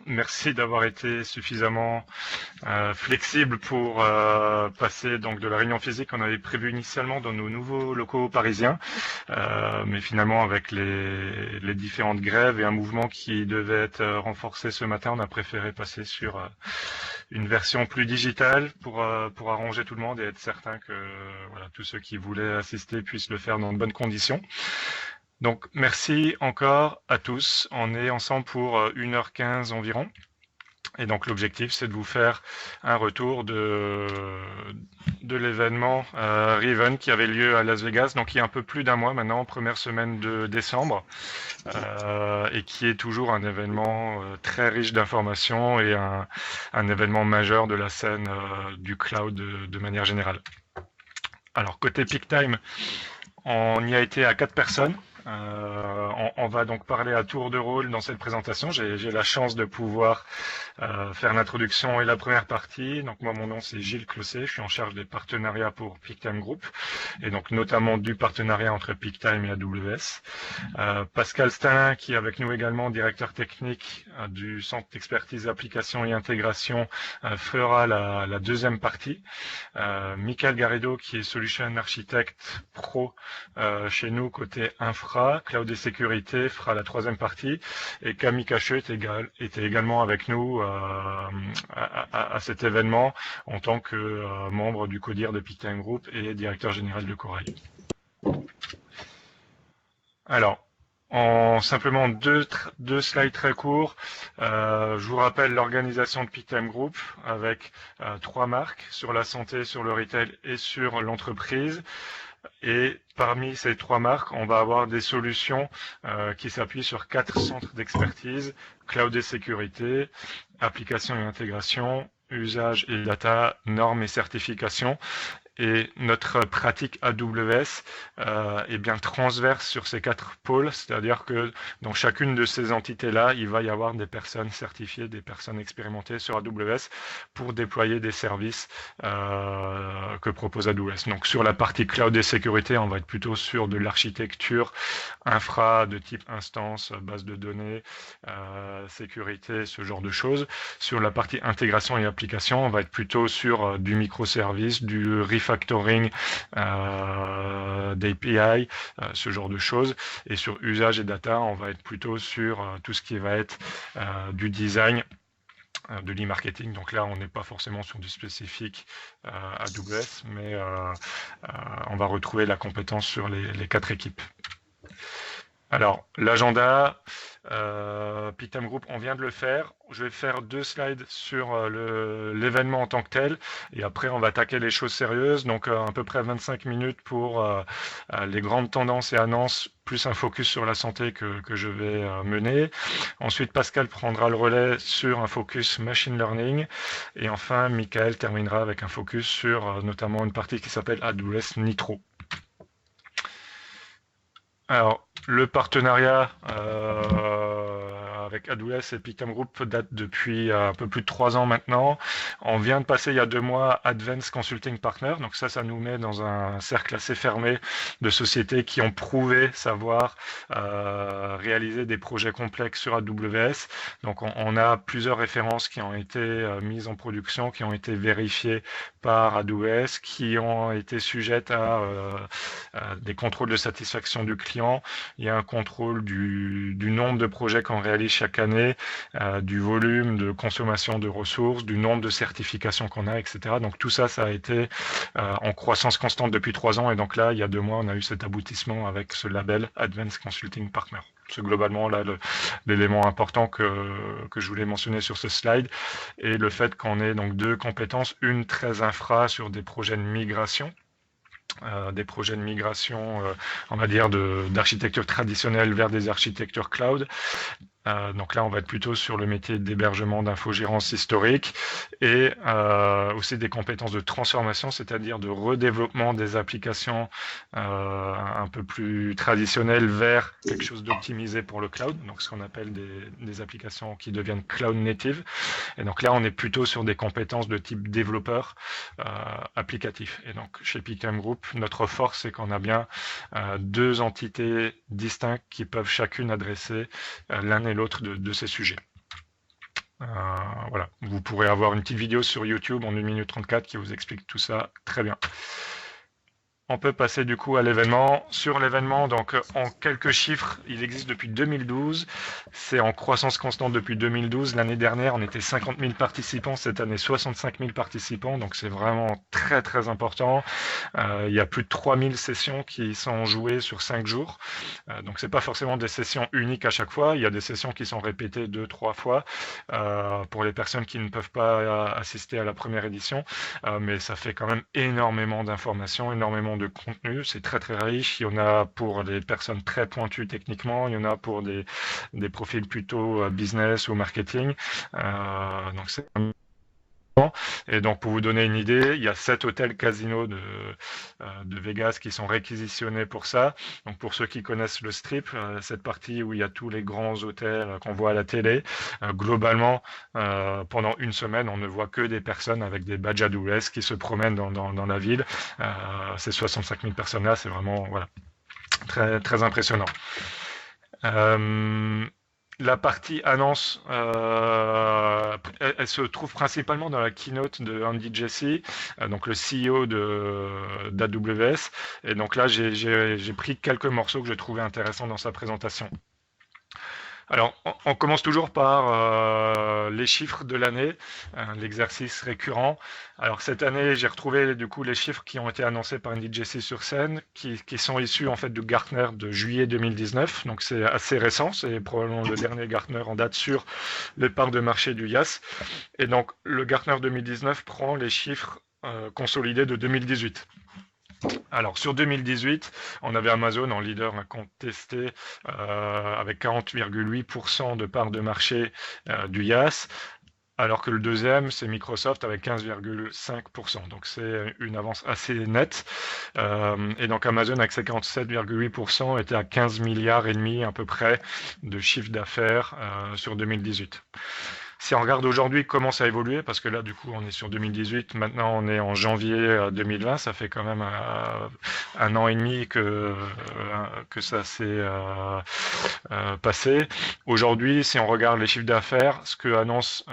Merci d'avoir été suffisamment flexible pour passer donc de la réunion physique qu'on avait prévue initialement dans nos nouveaux locaux parisiens, mais finalement avec les différentes grèves et un mouvement qui devait être renforcé ce matin, on a préféré passer sur une version plus digitale pour arranger tout le monde et être certain que voilà, tous ceux qui voulaient assister puissent le faire dans de bonnes conditions. Donc merci encore à tous. On est ensemble pour 1h15 environ. Et donc l'objectif, c'est de vous faire un retour de l'événement Riven qui avait lieu à Las Vegas, donc il y a un peu plus d'un mois maintenant, première semaine de décembre, et qui est toujours un événement très riche d'informations et un événement majeur de la scène du cloud de manière générale. Alors côté Peak Time, on y a été à 4 personnes. On va donc parler à tour de rôle dans cette présentation. J'ai la chance de pouvoir faire l'introduction et la première partie. Donc moi, mon nom c'est Gilles Closset, je suis en charge des partenariats pour PeakTime Group et donc notamment du partenariat entre PeakTime et AWS. Pascal Stalin, qui est avec nous également, directeur technique du centre d'expertise application et intégration, fera la deuxième partie. Michael Garrido, qui est Solution Architect Pro chez nous côté infra, cloud et sécurité, fera la troisième partie. Et Camille Cacheux était également avec nous à cet événement en tant que membre du CODIR de PeakTime Group et directeur général de Corail. Alors, en simplement deux slides très courts, je vous rappelle l'organisation de PeakTime Group avec 3 marques sur la santé, sur le retail et sur l'entreprise. Et parmi ces 3 marques, on va avoir des solutions qui s'appuient sur 4 centres d'expertise, cloud et sécurité, application et intégration, usage et data, normes et certifications. Et notre pratique AWS est bien transverse sur ces 4 pôles, c'est-à-dire que dans chacune de ces entités-là, il va y avoir des personnes certifiées, des personnes expérimentées sur AWS pour déployer des services que propose AWS. Donc sur la partie cloud et sécurité, on va être plutôt sur de l'architecture infra de type instance, base de données, sécurité, ce genre de choses. Sur la partie intégration et application, on va être plutôt sur du microservice, du refactoring d'API, ce genre de choses. Et sur usage et data, on va être plutôt sur tout ce qui va être du design, de l'e-marketing. Donc là, on n'est pas forcément sur du spécifique AWS, mais on va retrouver la compétence sur les 4 équipes. Alors, l'agenda, PeakTime Group, on vient de le faire. Je vais faire 2 slides sur l'événement en tant que tel et après on va attaquer les choses sérieuses. Donc à peu près 25 minutes pour les grandes tendances et annonces, plus un focus sur la santé que je vais mener. Ensuite, Pascal prendra le relais sur un focus machine learning. Et enfin, Michael terminera avec un focus sur notamment une partie qui s'appelle AWS Nitro. Alors, le partenariat avec AWS et PeakTime Group date depuis un peu plus de 3 ans maintenant. On vient de passer il y a 2 mois Advanced Consulting Partner, donc ça nous met dans un cercle assez fermé de sociétés qui ont prouvé savoir réaliser des projets complexes sur AWS. Donc on a plusieurs références qui ont été mises en production, qui ont été vérifiées par AWS, qui ont été sujettes à des contrôles de satisfaction du client. Il y a un contrôle du nombre de projets qu'on réalise chaque année, du volume de consommation de ressources, du nombre de certifications qu'on a, etc. Donc tout ça, ça a été en croissance constante depuis 3 ans. Et donc là, il y a 2 mois, on a eu cet aboutissement avec ce label Advanced Consulting Partner. C'est globalement là l'élément important que je voulais mentionner sur ce slide. Et le fait qu'on ait donc 2 compétences, une très infra sur des projets de migration, on va dire, d'architecture traditionnelle vers des architectures cloud. Donc là, on va être plutôt sur le métier d'hébergement, d'infogérance historique et aussi des compétences de transformation, c'est-à-dire de redéveloppement des applications un peu plus traditionnelles vers quelque chose d'optimisé pour le cloud, donc ce qu'on appelle des applications qui deviennent cloud native. Et donc là, on est plutôt sur des compétences de type développeur applicatif. Et donc chez PeakTime Group, notre force, c'est qu'on a bien 2 entités distinctes qui peuvent chacune adresser l'un et l'autre de ces sujets. Voilà, vous pourrez avoir une petite vidéo sur YouTube en 1 minute 34 qui vous explique tout ça très bien. On peut passer du coup à l'événement. Sur l'événement, donc en quelques chiffres, il existe depuis 2012. C'est en croissance constante depuis 2012. L'année dernière, on était 50 000 participants. Cette année, 65 000 participants. Donc c'est vraiment très très important. Il y a plus de 3000 sessions qui sont jouées sur 5 jours. Donc c'est pas forcément des sessions uniques à chaque fois. Il y a des sessions qui sont répétées 2-3 fois pour les personnes qui ne peuvent pas assister à la première édition. Mais ça fait quand même énormément d'informations, énormément de contenu. C'est très très riche. Il y en a pour des personnes très pointues techniquement. Il y en a pour des profils plutôt business ou marketing. Donc c'est et donc, pour vous donner une idée, il y a 7 hôtels casinos de Vegas qui sont réquisitionnés pour ça. Donc, pour ceux qui connaissent le Strip, cette partie où il y a tous les grands hôtels qu'on voit à la télé, globalement, pendant une semaine, on ne voit que des personnes avec des badges AWS qui se promènent dans la ville. Ces 65 000 personnes-là, c'est vraiment voilà, très, très impressionnant. La partie annonce, elle se trouve principalement dans la keynote de Andy Jassy, donc le CEO d'AWS. Et donc là, j'ai pris quelques morceaux que j'ai trouvé intéressants dans sa présentation. Alors, on commence toujours par les chiffres de l'année, l'exercice récurrent. Alors cette année, j'ai retrouvé du coup les chiffres qui ont été annoncés par Andy Jassy sur scène, qui sont issus en fait de Gartner de juillet 2019. Donc c'est assez récent, c'est probablement le dernier Gartner en date sur les parts de marché du IaaS. Et donc le Gartner 2019 prend les chiffres consolidés de 2018. Alors sur 2018, on avait Amazon en leader incontesté avec 40,8% de part de marché du IaaS, alors que le deuxième, c'est Microsoft avec 15,5%. Donc c'est une avance assez nette. Et donc Amazon avec ses 47,8% était à 15 milliards et demi à peu près de chiffre d'affaires sur 2018. Si on regarde aujourd'hui comment ça a évolué, parce que là, du coup, on est sur 2018, maintenant on est en janvier 2020, ça fait quand même 1 an et demi que ça s'est passé. Aujourd'hui, si on regarde les chiffres d'affaires, ce que annonce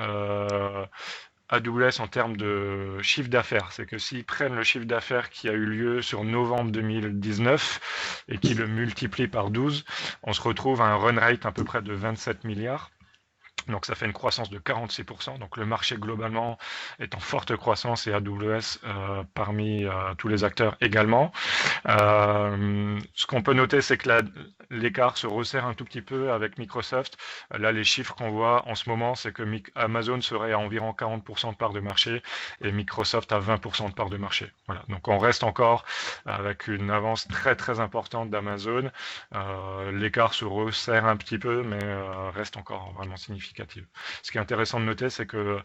AWS en termes de chiffre d'affaires, c'est que s'ils prennent le chiffre d'affaires qui a eu lieu sur novembre 2019 et qu'ils le multiplient par 12, on se retrouve à un run rate à peu près de 27 milliards. Donc ça fait une croissance de 46%. Donc le marché globalement est en forte croissance et AWS parmi tous les acteurs également. Ce qu'on peut noter, c'est que l'écart se resserre un tout petit peu avec Microsoft. Là, les chiffres qu'on voit en ce moment, c'est que Amazon serait à environ 40% de part de marché et Microsoft à 20% de part de marché. Voilà. Donc on reste encore avec une avance très très importante d'Amazon. L'écart se resserre un petit peu, mais reste encore vraiment significatif. Ce qui est intéressant de noter, c'est que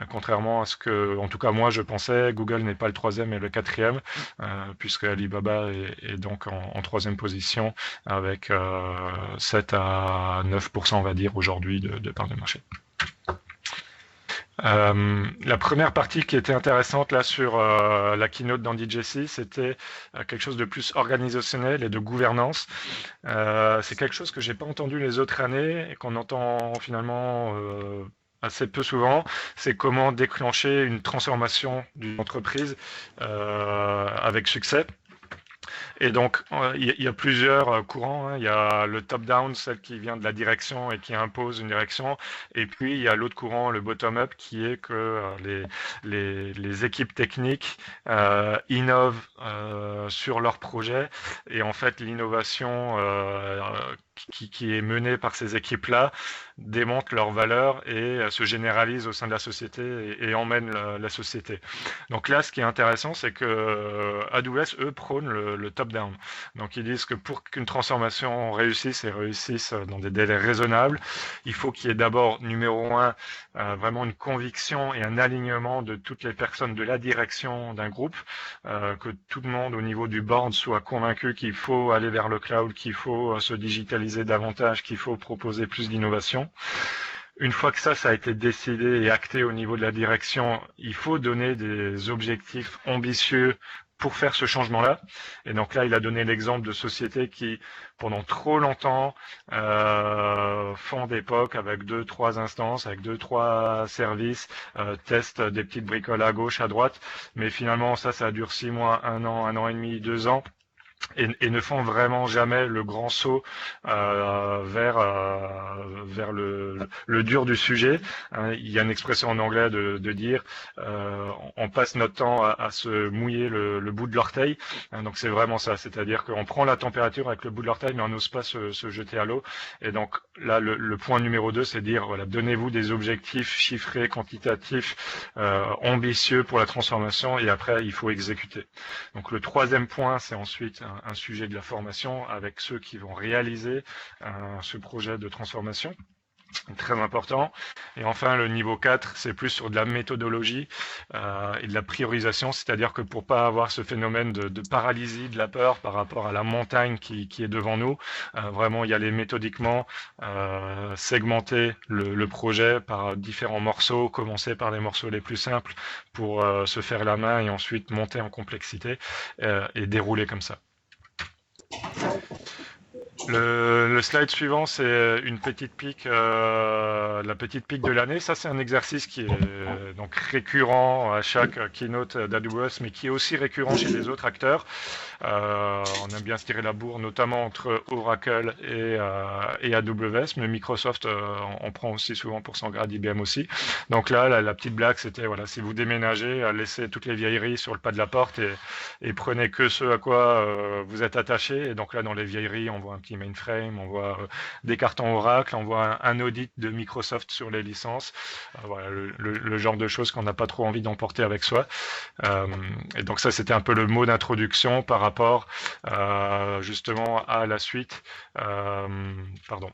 contrairement à ce que, en tout cas moi je pensais, Google n'est pas le troisième et le quatrième, puisque Alibaba est donc en troisième position avec 7 à 9% on va dire aujourd'hui de part de marché. La première partie qui était intéressante là sur la keynote d'Andy Jassy, c'était quelque chose de plus organisationnel et de gouvernance. C'est quelque chose que j'ai pas entendu les autres années et qu'on entend finalement assez peu souvent. C'est comment déclencher une transformation d'une entreprise avec succès. Et donc, il y a plusieurs courants, hein. Il y a le top-down, celle qui vient de la direction et qui impose une direction. Et puis, il y a l'autre courant, le bottom-up, qui est que les équipes techniques innovent sur leur projet. Et en fait, l'innovation qui est menée par ces équipes-là démontre leur valeur et se généralise au sein de la société et emmène la société. Donc là, ce qui est intéressant, c'est que AWS, eux, prônent le top-down. Donc ils disent que pour qu'une transformation réussisse et réussisse dans des délais raisonnables, il faut qu'il y ait d'abord, numéro un, vraiment une conviction et un alignement de toutes les personnes de la direction d'un groupe, que tout le monde au niveau du board soit convaincu qu'il faut aller vers le cloud, qu'il faut se digitaliser davantage, qu'il faut proposer plus d'innovation. Une fois que ça a été décidé et acté au niveau de la direction, il faut donner des objectifs ambitieux pour faire ce changement-là. Et donc là, il a donné l'exemple de sociétés qui, pendant trop longtemps, fond d'époque avec 2-3 instances, avec 2-3 services, test des petites bricoles à gauche, à droite. Mais finalement, ça dure 6 mois, 1 an et demi, 2 ans. Et ne font vraiment jamais le grand saut vers le dur du sujet. Il y a une expression en anglais de dire on passe notre temps à se mouiller le bout de l'orteil. Donc c'est vraiment ça, c'est-à-dire qu'on prend la température avec le bout de l'orteil, mais on n'ose pas se jeter à l'eau. Et donc là, le point numéro 2, c'est dire voilà, donnez-vous des objectifs chiffrés, quantitatifs, ambitieux pour la transformation, et après il faut exécuter. Donc le troisième point, c'est ensuite un sujet de la formation avec ceux qui vont réaliser ce projet de transformation. Très important. Et enfin, le niveau 4, c'est plus sur de la méthodologie et de la priorisation, c'est-à-dire que pour pas avoir ce phénomène de paralysie, de la peur par rapport à la montagne qui est devant nous, vraiment y aller méthodiquement, segmenter le projet par différents morceaux, commencer par les morceaux les plus simples pour se faire la main et ensuite monter en complexité et dérouler comme ça. Le slide suivant, c'est une petite pique, la petite pique de l'année. Ça, c'est un exercice qui est donc récurrent à chaque keynote d'AWS, mais qui est aussi récurrent chez les autres acteurs. On aime bien se tirer la bourre, notamment entre Oracle et AWS, mais Microsoft on prend aussi souvent pour son grade, IBM aussi. Donc là, la petite blague, c'était voilà, si vous déménagez, laissez toutes les vieilleries sur le pas de la porte et prenez que ce à quoi vous êtes attaché. Et donc là, dans les vieilleries, on voit un petit mainframe, on voit des cartons Oracle, on voit un audit de Microsoft sur les licences. Voilà, le genre de choses qu'on n'a pas trop envie d'emporter avec soi. Et donc ça, c'était un peu le mot d'introduction par rapport justement à la suite. Pardon.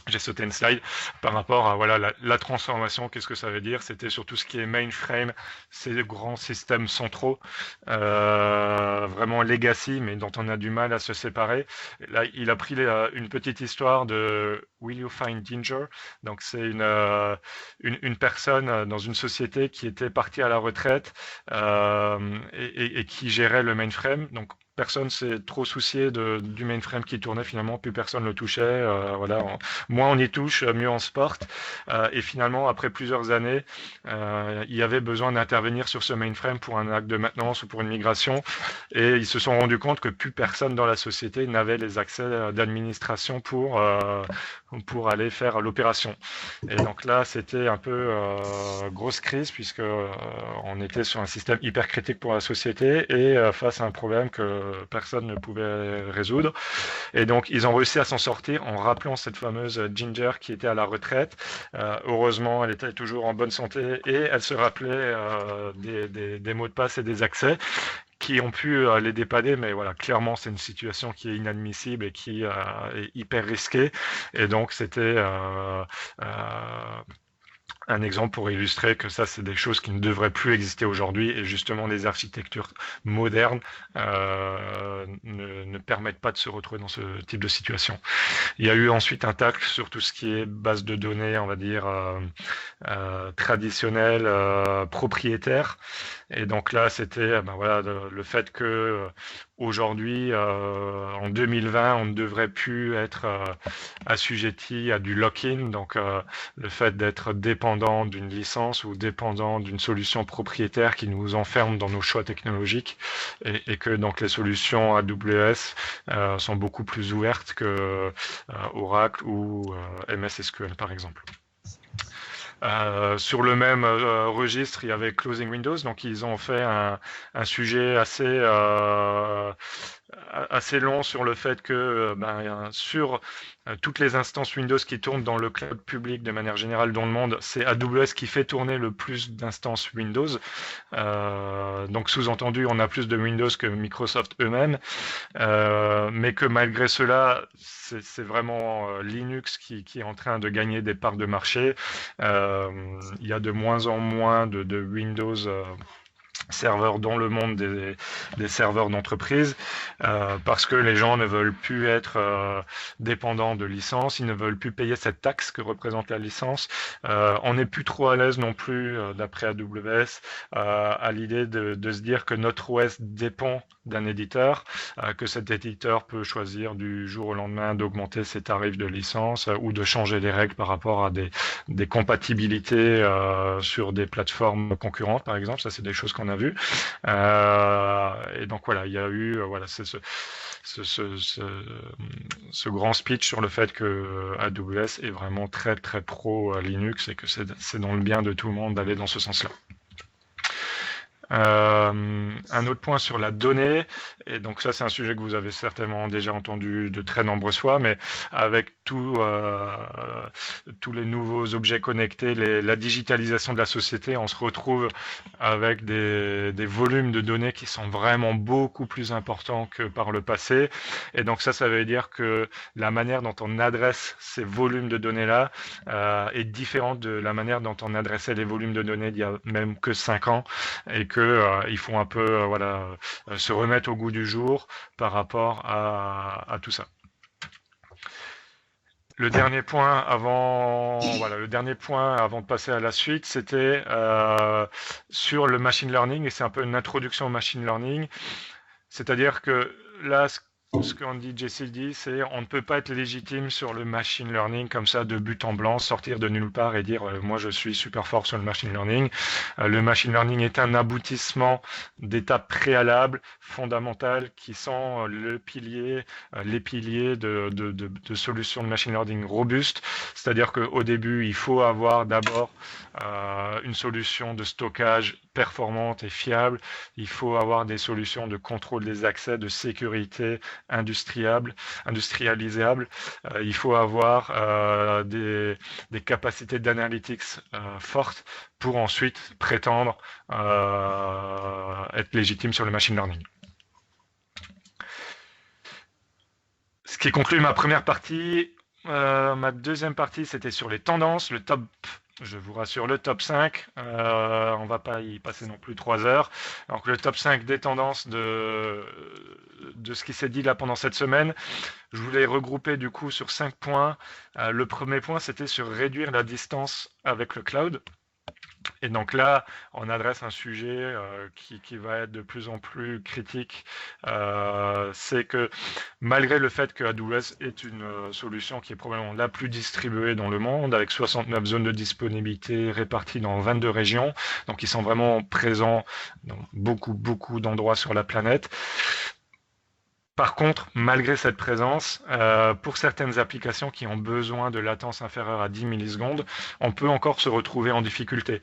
J'ai sauté une slide par rapport à voilà la transformation. Qu'est-ce que ça veut dire? C'était sur tout ce qui est mainframe, ces grands systèmes centraux, vraiment legacy, mais dont on a du mal à se séparer. Là, il a pris une petite histoire de Will You Find Ginger? Donc c'est une personne dans une société qui était partie à la retraite et qui gérait le mainframe. Donc personne s'est trop soucié du mainframe qui tournait, finalement, plus personne le touchait. Voilà, moins on y touche, mieux on se porte. Et finalement, après plusieurs années, il y avait besoin d'intervenir sur ce mainframe pour un acte de maintenance ou pour une migration. Et ils se sont rendus compte que plus personne dans la société n'avait les accès d'administration pour aller faire l'opération. Et donc là, c'était un peu grosse crise puisque on était sur un système hyper critique pour la société et face à un problème que personne ne pouvait résoudre. Et donc, ils ont réussi à s'en sortir en rappelant cette fameuse Ginger qui était à la retraite. Heureusement, elle était toujours en bonne santé et elle se rappelait des mots de passe et des accès qui ont pu les dépanner, mais voilà, clairement, c'est une situation qui est inadmissible et qui est hyper risquée. Et donc, c'était un exemple pour illustrer que ça, c'est des choses qui ne devraient plus exister aujourd'hui et justement les architectures modernes ne permettent pas de se retrouver dans ce type de situation. Il y a eu ensuite un tacle sur tout ce qui est base de données, on va dire, traditionnelle, propriétaire. Et donc là, c'était voilà, le fait que aujourd'hui, en 2020, on ne devrait plus être assujetti à du lock-in, donc le fait d'être dépendant d'une licence ou dépendant d'une solution propriétaire qui nous enferme dans nos choix technologiques et que donc les solutions AWS sont beaucoup plus ouvertes que Oracle ou MS SQL par exemple. Sur le même registre, il y avait Closing Windows, donc ils ont fait un sujet assez long sur le fait que sur toutes les instances Windows qui tournent dans le cloud public de manière générale dans le monde, c'est AWS qui fait tourner le plus d'instances Windows. Donc sous-entendu, on a plus de Windows que Microsoft eux-mêmes, mais que malgré cela, c'est vraiment Linux qui est en train de gagner des parts de marché. Il y a de moins en moins de Windows serveurs dans le monde des serveurs d'entreprise parce que les gens ne veulent plus être dépendants de licences, ils ne veulent plus payer cette taxe que représente la licence. On n'est plus trop à l'aise non plus d'après AWS à l'idée de se dire que notre OS dépend d'un éditeur, que cet éditeur peut choisir du jour au lendemain d'augmenter ses tarifs de licence ou de changer les règles par rapport à des compatibilités sur des plateformes concurrentes, par exemple. Ça, c'est des choses qu'on a vues. Et donc voilà, il y a eu voilà, c'est ce grand speech sur le fait que AWS est vraiment très très pro Linux et que c'est dans le bien de tout le monde d'aller dans ce sens-là. Un autre point sur la donnée, et donc ça c'est un sujet que vous avez certainement déjà entendu de très nombreuses fois, mais avec tous les nouveaux objets connectés, la digitalisation de la société, on se retrouve avec des volumes de données qui sont vraiment beaucoup plus importants que par le passé, et donc ça veut dire que la manière dont on adresse ces volumes de données-là est différente de la manière dont on adressait les volumes de données d'il y a même que 5 ans, et il faut un peu se remettre au goût du jour par rapport à tout ça. Le dernier point avant de passer à la suite, c'était sur le machine learning, et c'est un peu une introduction au machine learning. C'est-à-dire que là, ce qu'Andy Jassy dit, c'est on ne peut pas être légitime sur le machine learning comme ça de but en blanc, sortir de nulle part et dire moi je suis super fort sur le machine learning. Le machine learning est un aboutissement d'étapes préalables, fondamentales, qui sont les piliers de solutions de machine learning robustes. C'est-à-dire qu'au début, il faut avoir d'abord une solution de stockage performante et fiable. Il faut avoir des solutions de contrôle des accès, de sécurité industrialisables. Il faut avoir des capacités d'analytics fortes pour ensuite prétendre être légitime sur le machine learning. Ce qui conclut ma première partie. Ma deuxième partie, c'était sur les tendances, je vous rassure, le top 5, on va pas y passer non plus 3 heures. Donc le top 5 des tendances de ce qui s'est dit là pendant cette semaine. Je voulais regrouper du coup sur 5 points. Le premier point, c'était sur réduire la distance avec le cloud. Et donc là, on adresse un sujet qui va être de plus en plus critique. C'est que malgré le fait que AWS est une solution qui est probablement la plus distribuée dans le monde, avec 69 zones de disponibilité réparties dans 22 régions, donc ils sont vraiment présents dans beaucoup d'endroits sur la planète. Par contre, malgré cette présence, pour certaines applications qui ont besoin de latence inférieure à 10 millisecondes, on peut encore se retrouver en difficulté.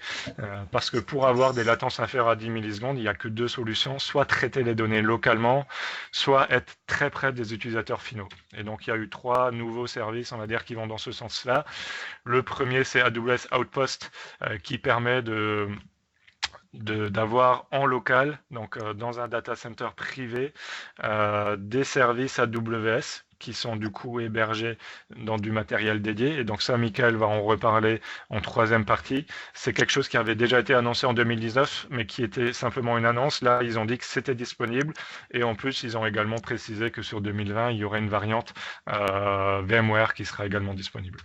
Parce que pour avoir des latences inférieures à 10 millisecondes, il n'y a que 2 solutions, soit traiter les données localement, soit être très près des utilisateurs finaux. Et donc, il y a eu 3 nouveaux services, on va dire, qui vont dans ce sens-là. Le premier, c'est AWS Outpost, qui permet d'avoir en local, donc dans un data center privé, des services AWS qui sont du coup hébergés dans du matériel dédié. Et donc ça, Michael va en reparler en 3e partie. C'est quelque chose qui avait déjà été annoncé en 2019, mais qui était simplement une annonce. Là, ils ont dit que c'était disponible. Et en plus, ils ont également précisé que sur 2020, il y aurait une variante VMware qui sera également disponible.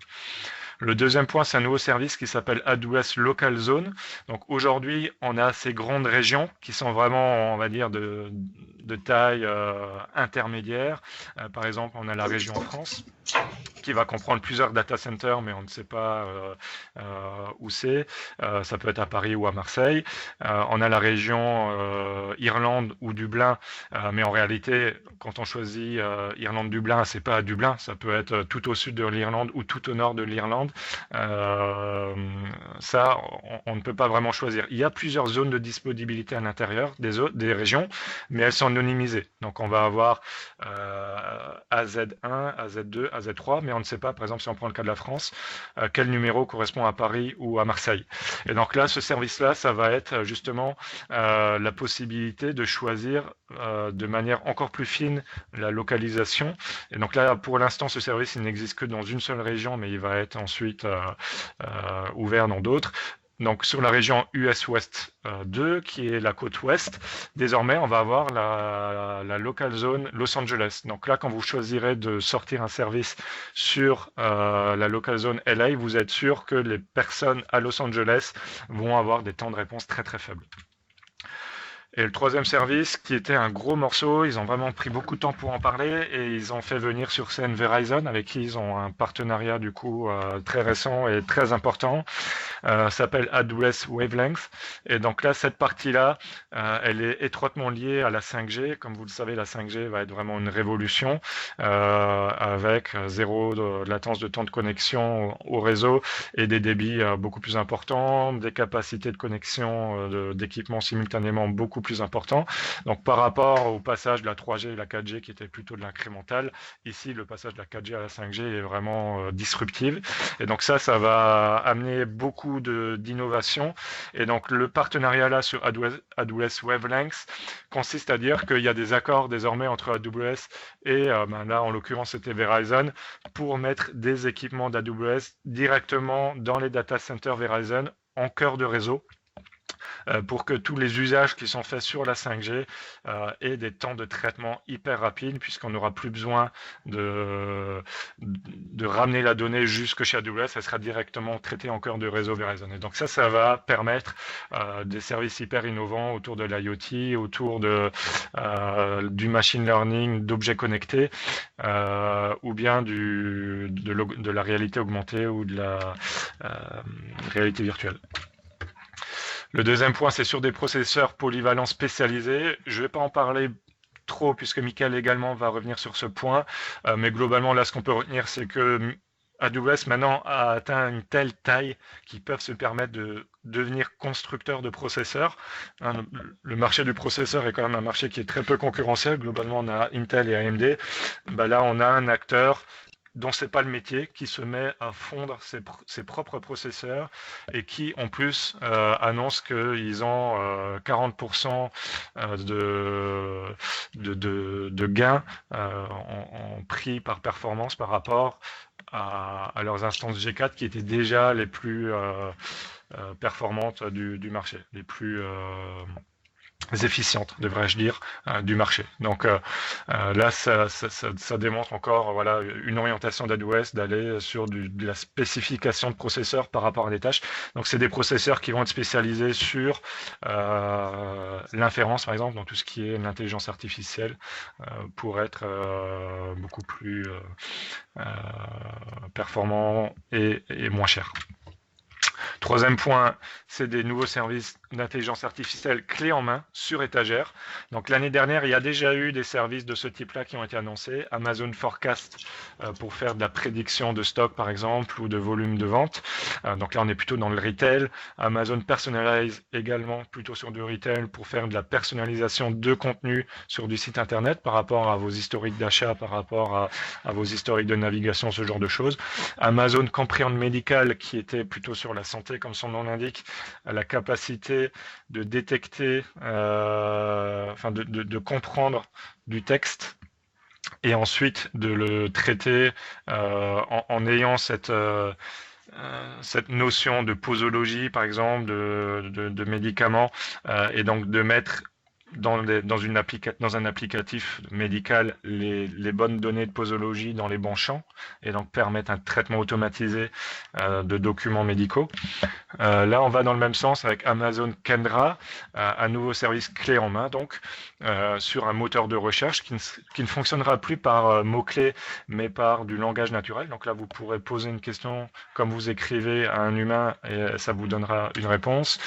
Le deuxième point, c'est un nouveau service qui s'appelle AWS Local Zone. Donc aujourd'hui, on a ces grandes régions qui sont vraiment, on va dire, de taille intermédiaire. Par exemple, on a la région France qui va comprendre plusieurs data centers, mais on ne sait pas où c'est. Ça peut être à Paris ou à Marseille. On a la région Irlande ou Dublin, mais en réalité, quand on choisit Irlande-Dublin, c'est pas à Dublin, ça peut être tout au sud de l'Irlande ou tout au nord de l'Irlande. Ça, on ne peut pas vraiment choisir. Il y a plusieurs zones de disponibilité à l'intérieur des régions, mais elles sont anonymisées. Donc on va avoir AZ1, AZ2, AZ3, mais on ne sait pas, par exemple, si on prend le cas de la France, quel numéro correspond à Paris ou à Marseille. Et donc là, ce service-là, ça va être justement la possibilité de choisir de manière encore plus fine la localisation. Et donc là, pour l'instant, ce service, il n'existe que dans une seule région, mais il va être ensuite ouvert dans d'autres. Donc sur la région US West 2, qui est la côte ouest, désormais on va avoir la local zone Los Angeles. Donc là, quand vous choisirez de sortir un service sur la local zone LA, vous êtes sûr que les personnes à Los Angeles vont avoir des temps de réponse très très faibles. Et le troisième service, qui était un gros morceau, ils ont vraiment pris beaucoup de temps pour en parler et ils ont fait venir sur scène Verizon, avec qui ils ont un partenariat du coup très récent et très important. S'appelle AWS Wavelength. Et donc là, cette partie-là, elle est étroitement liée à la 5G. Comme vous le savez, la 5G va être vraiment une révolution avec zéro de latence de temps de connexion au réseau et des débits beaucoup plus importants, des capacités de connexion d'équipements simultanément beaucoup plus importants. Donc par rapport au passage de la 3G et la 4G qui était plutôt de l'incrémental, ici le passage de la 4G à la 5G est vraiment disruptif. Et donc ça va amener beaucoup d'innovation. Et donc le partenariat là sur AWS Wavelength consiste à dire qu'il y a des accords désormais entre AWS et là en l'occurrence c'était Verizon pour mettre des équipements d'AWS directement dans les data centers Verizon en cœur de réseau pour que tous les usages qui sont faits sur la 5G aient des temps de traitement hyper rapides, puisqu'on n'aura plus besoin de ramener la donnée jusque chez AWS, elle sera directement traitée en cœur de réseau Verizon. Et donc ça va permettre des services hyper innovants autour de l'IoT, autour du machine learning, d'objets connectés, ou bien de la réalité augmentée ou de la réalité virtuelle. Le deuxième point, c'est sur des processeurs polyvalents spécialisés. Je ne vais pas en parler trop puisque Michael également va revenir sur ce point, mais globalement là ce qu'on peut retenir c'est que AWS maintenant a atteint une telle taille qu'ils peuvent se permettre de devenir constructeurs de processeurs. Le marché du processeur est quand même un marché qui est très peu concurrentiel. Globalement on a Intel et AMD. Là on a un acteur dont c'est pas le métier, qui se met à fondre ses propres processeurs et qui en plus annonce qu'ils ont 40% de gains en prix par performance par rapport à leurs instances G4 qui étaient déjà les plus performantes du marché, les plus efficientes, devrais-je dire, du marché. Donc là, ça démontre encore voilà, une orientation d'AWS d'aller sur de la spécification de processeurs par rapport à des tâches. Donc c'est des processeurs qui vont être spécialisés sur l'inférence, par exemple, dans tout ce qui est l'intelligence artificielle, pour être beaucoup plus performant et moins cher. Troisième point, c'est des nouveaux services d'intelligence artificielle clés en main sur étagère. Donc l'année dernière, il y a déjà eu des services de ce type-là qui ont été annoncés. Amazon Forecast pour faire de la prédiction de stock par exemple ou de volume de vente. Donc là, on est plutôt dans le retail. Amazon Personalize également plutôt sur du retail pour faire de la personnalisation de contenu sur du site internet par rapport à vos historiques d'achat, par rapport à vos historiques de navigation, ce genre de choses. Amazon Comprehend Medical qui était plutôt sur la santé, comme son nom l'indique, la capacité de détecter, de comprendre du texte et ensuite de le traiter en ayant cette notion de posologie, par exemple, de médicaments, et donc de mettre dans un applicatif médical les bonnes données de posologie dans les bons champs et donc permettre un traitement automatisé de documents médicaux. Là, on va dans le même sens avec Amazon Kendra, un nouveau service clé en main, donc sur un moteur de recherche qui ne fonctionnera plus par mots-clés, mais par du langage naturel. Donc là, vous pourrez poser une question comme vous écrivez à un humain et ça vous donnera une réponse.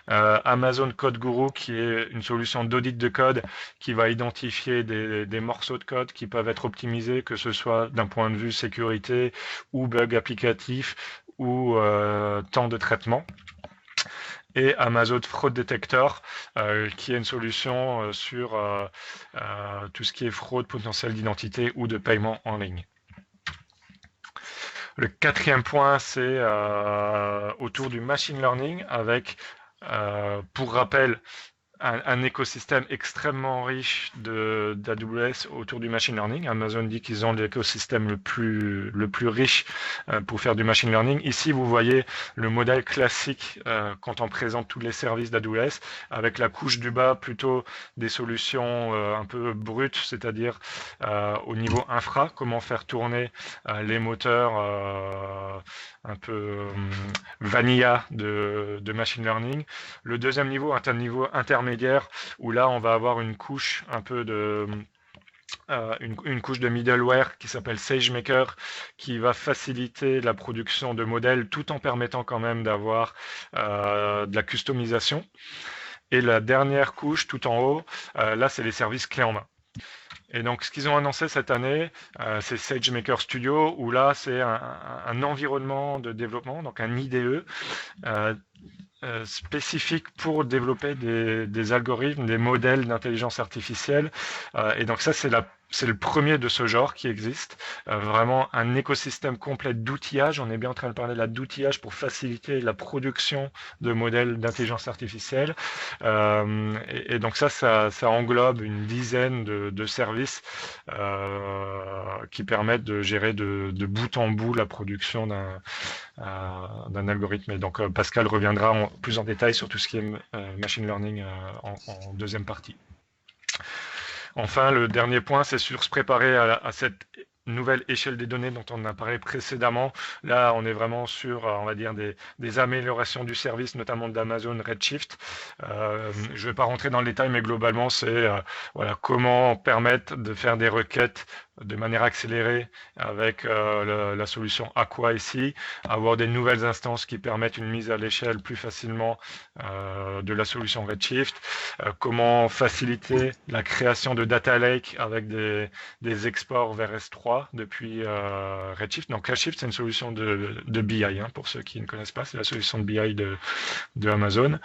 Amazon Code Guru, qui est une solution d'audit de code qui va identifier des morceaux de code qui peuvent être optimisés, que ce soit d'un point de vue sécurité ou bug applicatif ou temps de traitement. Et Amazon Fraud Detector, qui est une solution sur tout ce qui est fraude potentielle d'identité ou de paiement en ligne. Le quatrième point, c'est autour du machine learning avec, pour rappel, un écosystème extrêmement riche d'AWS autour du machine learning. Amazon dit qu'ils ont l'écosystème le plus riche pour faire du machine learning. Ici, vous voyez le modèle classique quand on présente tous les services d'AWS, avec la couche du bas plutôt des solutions un peu brutes, c'est-à-dire au niveau infra, comment faire tourner les moteurs un peu vanilla de machine learning. Le deuxième niveau est un niveau intermédiaire où là on va avoir une couche un peu de une couche de middleware qui s'appelle SageMaker qui va faciliter la production de modèles tout en permettant quand même d'avoir de la customisation. Et la dernière couche tout en haut, là c'est les services clés en main. Et donc, ce qu'ils ont annoncé cette année, c'est SageMaker Studio, où là, c'est un environnement de développement, donc un IDE, spécifique pour développer des algorithmes, des modèles d'intelligence artificielle. Et donc ça, c'est le premier de ce genre qui existe. Vraiment un écosystème complet d'outillage. On est bien en train de parler là d'outillage pour faciliter la production de modèles d'intelligence artificielle. Et donc ça englobe une dizaine de services qui permettent de gérer de bout en bout la production d'un algorithme. Et donc Pascal reviendra plus en détail sur tout ce qui est machine learning en deuxième partie. Enfin, le dernier point, c'est sur se préparer à cette nouvelle échelle des données dont on a parlé précédemment. Là, on est vraiment sur, on va dire, des améliorations du service, notamment d'Amazon Redshift. Je ne vais pas rentrer dans le détail, mais globalement, c'est voilà, comment permettre de faire des requêtes de manière accélérée avec la solution Aqua ici, avoir des nouvelles instances qui permettent une mise à l'échelle plus facilement de la solution Redshift, comment faciliter la création de data lake avec des exports vers S3 depuis Redshift. Donc Redshift, c'est une solution de BI, hein, pour ceux qui ne connaissent pas, c'est la solution de BI de Amazon.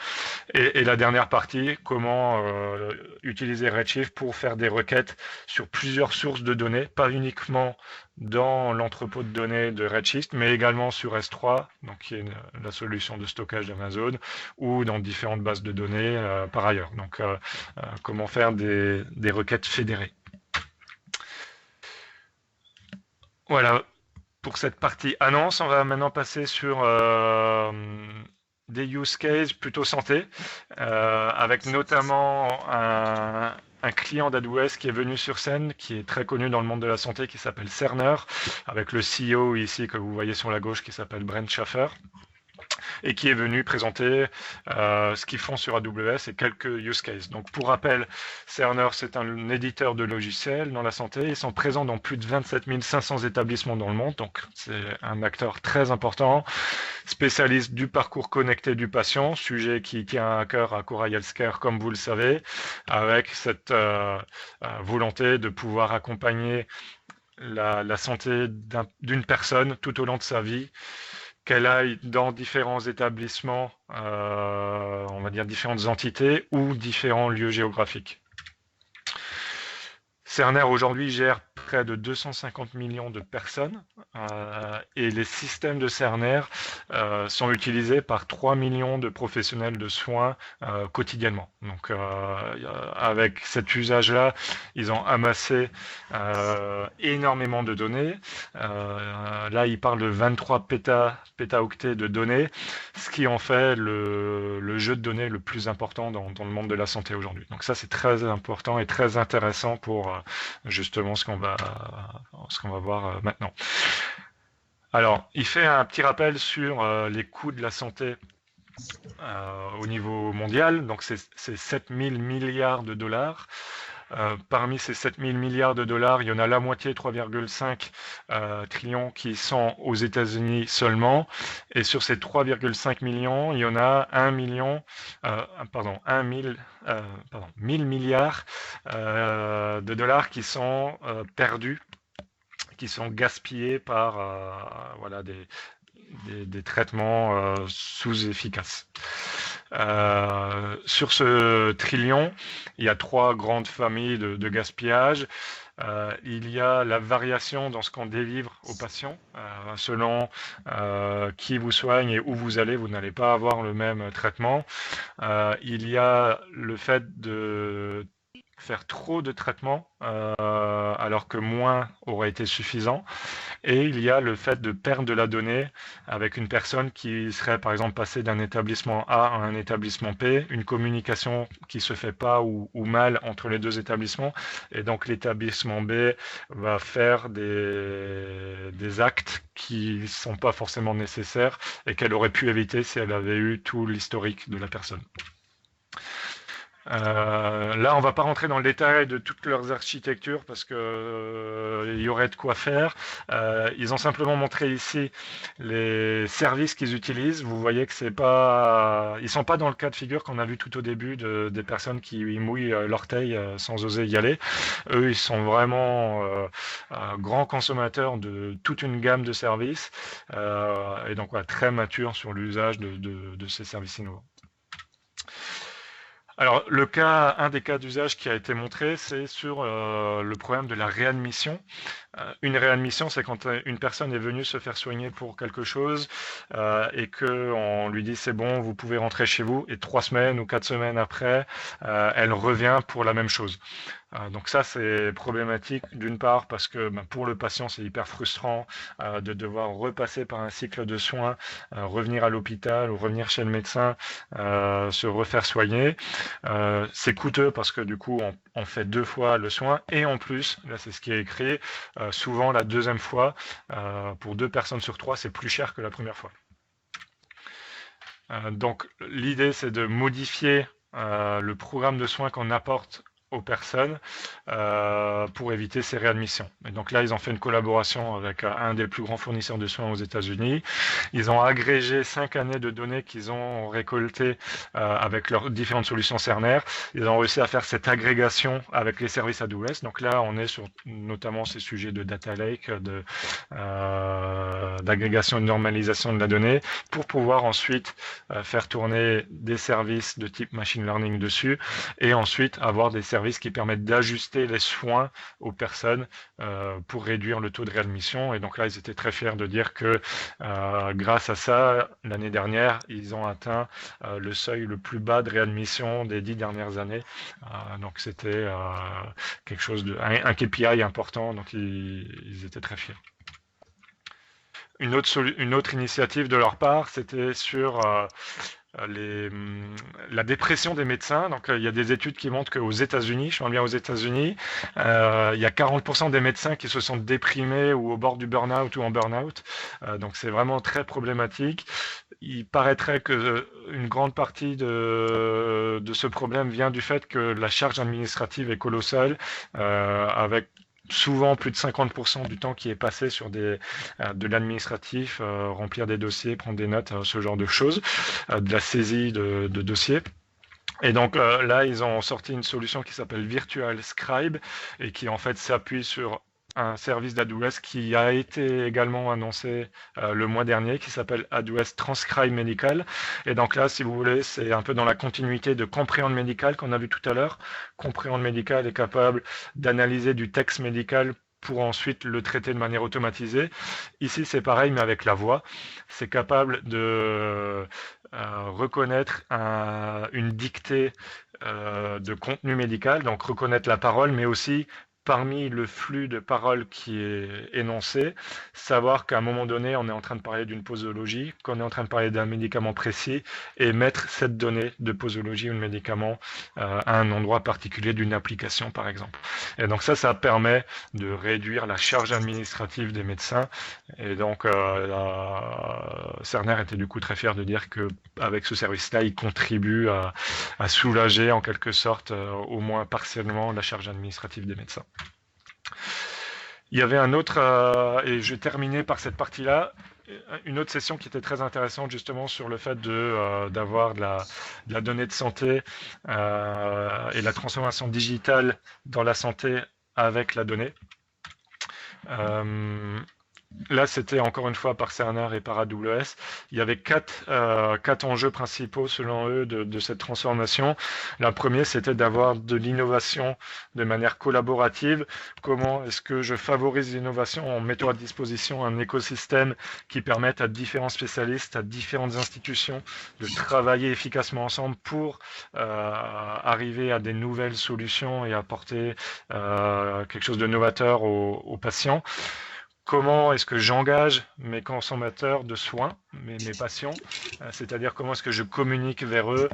Et la dernière partie, comment utiliser Redshift pour faire des requêtes sur plusieurs sources de données, pas uniquement dans l'entrepôt de données de Redshift, mais également sur S3, donc qui est la solution de stockage d'Amazon, ou dans différentes bases de données par ailleurs. Donc, comment faire des requêtes fédérées. Voilà pour cette partie annonce. On va maintenant passer sur des use cases plutôt santé, avec notamment un client d'AWS qui est venu sur scène, qui est très connu dans le monde de la santé, qui s'appelle Cerner, avec le CEO ici que vous voyez sur la gauche qui s'appelle Brent Schaffer, et qui est venu présenter ce qu'ils font sur AWS et quelques use cases. Donc pour rappel, Cerner, c'est un éditeur de logiciels dans la santé. Ils sont présents dans plus de 27 500 établissements dans le monde, donc c'est un acteur très important, spécialiste du parcours connecté du patient, sujet qui tient à cœur à Cora Healthcare, comme vous le savez, avec cette volonté de pouvoir accompagner la santé d'une personne tout au long de sa vie, qu'elle aille dans différents établissements, on va dire différentes entités ou différents lieux géographiques. Cerner aujourd'hui gère près de 250 millions de personnes et les systèmes de Cerner sont utilisés par 3 millions de professionnels de soins quotidiennement. Donc avec cet usage-là, ils ont amassé énormément de données. Là, ils parlent de 23 pétaoctets de données, ce qui en fait le jeu de données le plus important dans le monde de la santé aujourd'hui. Donc ça, c'est très important et très intéressant pour justement ce qu'on va voir maintenant. Alors, il fait un petit rappel sur les coûts de la santé au niveau mondial. Donc, c'est 7 000 milliards de dollars. Parmi ces 7 000 milliards de dollars, il y en a la moitié, 3,5 trillions, qui sont aux États-Unis seulement. Et sur ces 3,5 millions, il y en a 1000 milliards de dollars qui sont perdus, qui sont gaspillés par voilà, des traitements sous-efficaces. Sur ce trillion, il y a 3 grandes familles de gaspillage. Il y a la variation dans ce qu'on délivre aux patients. Selon qui vous soigne et où vous allez, vous n'allez pas avoir le même traitement. Il y a le fait faire trop de traitements alors que moins aurait été suffisant. Et il y a le fait de perdre de la donnée avec une personne qui serait par exemple passée d'un établissement A à un établissement P, une communication qui se fait pas ou mal entre les deux établissements, et donc l'établissement B va faire des actes qui sont pas forcément nécessaires et qu'elle aurait pu éviter si elle avait eu tout l'historique de la personne. Là, on va pas rentrer dans le détail de toutes leurs architectures parce que il y aurait de quoi faire. Ils ont simplement montré ici les services qu'ils utilisent. Vous voyez que c'est pas, ils sont pas dans le cas de figure qu'on a vu tout au début des personnes qui mouillent l'orteil sans oser y aller. Eux, ils sont vraiment grands consommateurs de toute une gamme de services et donc très matures sur l'usage de ces services innovants. Alors, un des cas d'usage qui a été montré, c'est sur le problème de la réadmission. Une réadmission, c'est quand une personne est venue se faire soigner pour quelque chose et qu'on lui dit c'est bon, vous pouvez rentrer chez vous, et 3 semaines ou 4 semaines après, elle revient pour la même chose. Donc ça, c'est problématique d'une part parce que pour le patient, c'est hyper frustrant de devoir repasser par un cycle de soins, revenir à l'hôpital ou revenir chez le médecin, se refaire soigner. C'est coûteux parce que du coup, on fait 2 fois le soin et en plus, là c'est ce qui est écrit, souvent la deuxième fois, pour 2 personnes sur 3, c'est plus cher que la première fois. Donc l'idée, c'est de modifier le programme de soins qu'on apporte aux personnes pour éviter ces réadmissions. Et donc là, ils ont fait une collaboration avec un des plus grands fournisseurs de soins aux États-Unis. Ils ont agrégé 5 années de données qu'ils ont récoltées avec leurs différentes solutions Cerner. Ils ont réussi à faire cette agrégation avec les services AWS. Donc là, on est sur notamment ces sujets de data lake, d'agrégation et de normalisation de la donnée pour pouvoir ensuite faire tourner des services de type machine learning dessus et ensuite avoir des services qui permettent d'ajuster les soins aux personnes pour réduire le taux de réadmission. Et donc là, ils étaient très fiers de dire que grâce à ça, l'année dernière, ils ont atteint le seuil le plus bas de réadmission des 10 dernières années. Donc c'était quelque chose un KPI important, donc ils étaient très fiers. Une autre initiative de leur part, c'était sur la dépression des médecins. Donc il y a des études qui montrent qu'aux États-Unis, je parle bien aux États-Unis, il y a 40% des médecins qui se sentent déprimés ou au bord du burn-out ou en burn-out. Donc c'est vraiment très problématique. Il paraîtrait que une grande partie de ce problème vient du fait que la charge administrative est colossale, avec souvent plus de 50% du temps qui est passé sur de l'administratif, remplir des dossiers, prendre des notes, ce genre de choses, de la saisie de dossiers. Et donc là, ils ont sorti une solution qui s'appelle Virtual Scribe et qui en fait s'appuie sur un service d'AWS qui a été également annoncé le mois dernier, qui s'appelle AWS Transcribe Medical. Et donc là, si vous voulez, c'est un peu dans la continuité de Comprehend Medical qu'on a vu tout à l'heure. Comprehend Medical est capable d'analyser du texte médical pour ensuite le traiter de manière automatisée. Ici, c'est pareil, mais avec la voix. C'est capable de reconnaître une dictée de contenu médical, donc reconnaître la parole, mais aussi parmi le flux de paroles qui est énoncé, savoir qu'à un moment donné, on est en train de parler d'une posologie, qu'on est en train de parler d'un médicament précis, et mettre cette donnée de posologie ou de médicament à un endroit particulier d'une application, par exemple. Et donc ça permet de réduire la charge administrative des médecins. Et donc, Cerner était du coup très fier de dire qu'avec ce service-là, il contribue à soulager en quelque sorte, au moins partiellement, la charge administrative des médecins. Il y avait un autre, et je vais terminer par cette partie-là, une autre session qui était très intéressante justement sur le fait d'avoir de la donnée de santé et la transformation digitale dans la santé avec la donnée. là, c'était encore une fois par Cerner et par AWS. Il y avait quatre enjeux principaux selon eux de cette transformation. La première, c'était d'avoir de l'innovation de manière collaborative. Comment est-ce que je favorise l'innovation en mettant à disposition un écosystème qui permette à différents spécialistes, à différentes institutions de travailler efficacement ensemble pour arriver à des nouvelles solutions et apporter quelque chose de novateur aux patients. Comment est-ce que j'engage mes consommateurs de soins, mes patients, c'est-à-dire comment est-ce que je communique vers eux,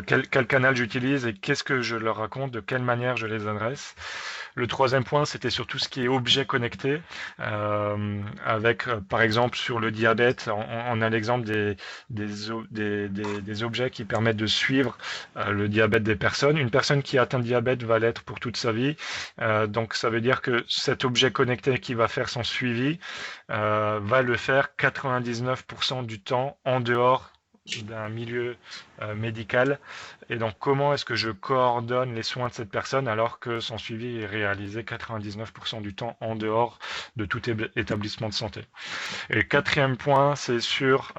quel canal j'utilise et qu'est-ce que je leur raconte, de quelle manière je les adresse. Le troisième point, c'était sur tout ce qui est objets connectés, avec, par exemple, sur le diabète, on a l'exemple des objets qui permettent de suivre le diabète des personnes. Une personne qui a atteint le diabète va l'être pour toute sa vie. Donc, ça veut dire que cet objet connecté qui va faire son suivi va le faire 99% du temps en dehors d'un milieu médical. Et donc, comment est-ce que je coordonne les soins de cette personne alors que son suivi est réalisé 99% du temps en dehors de tout établissement de santé. Et le quatrième point, c'est sur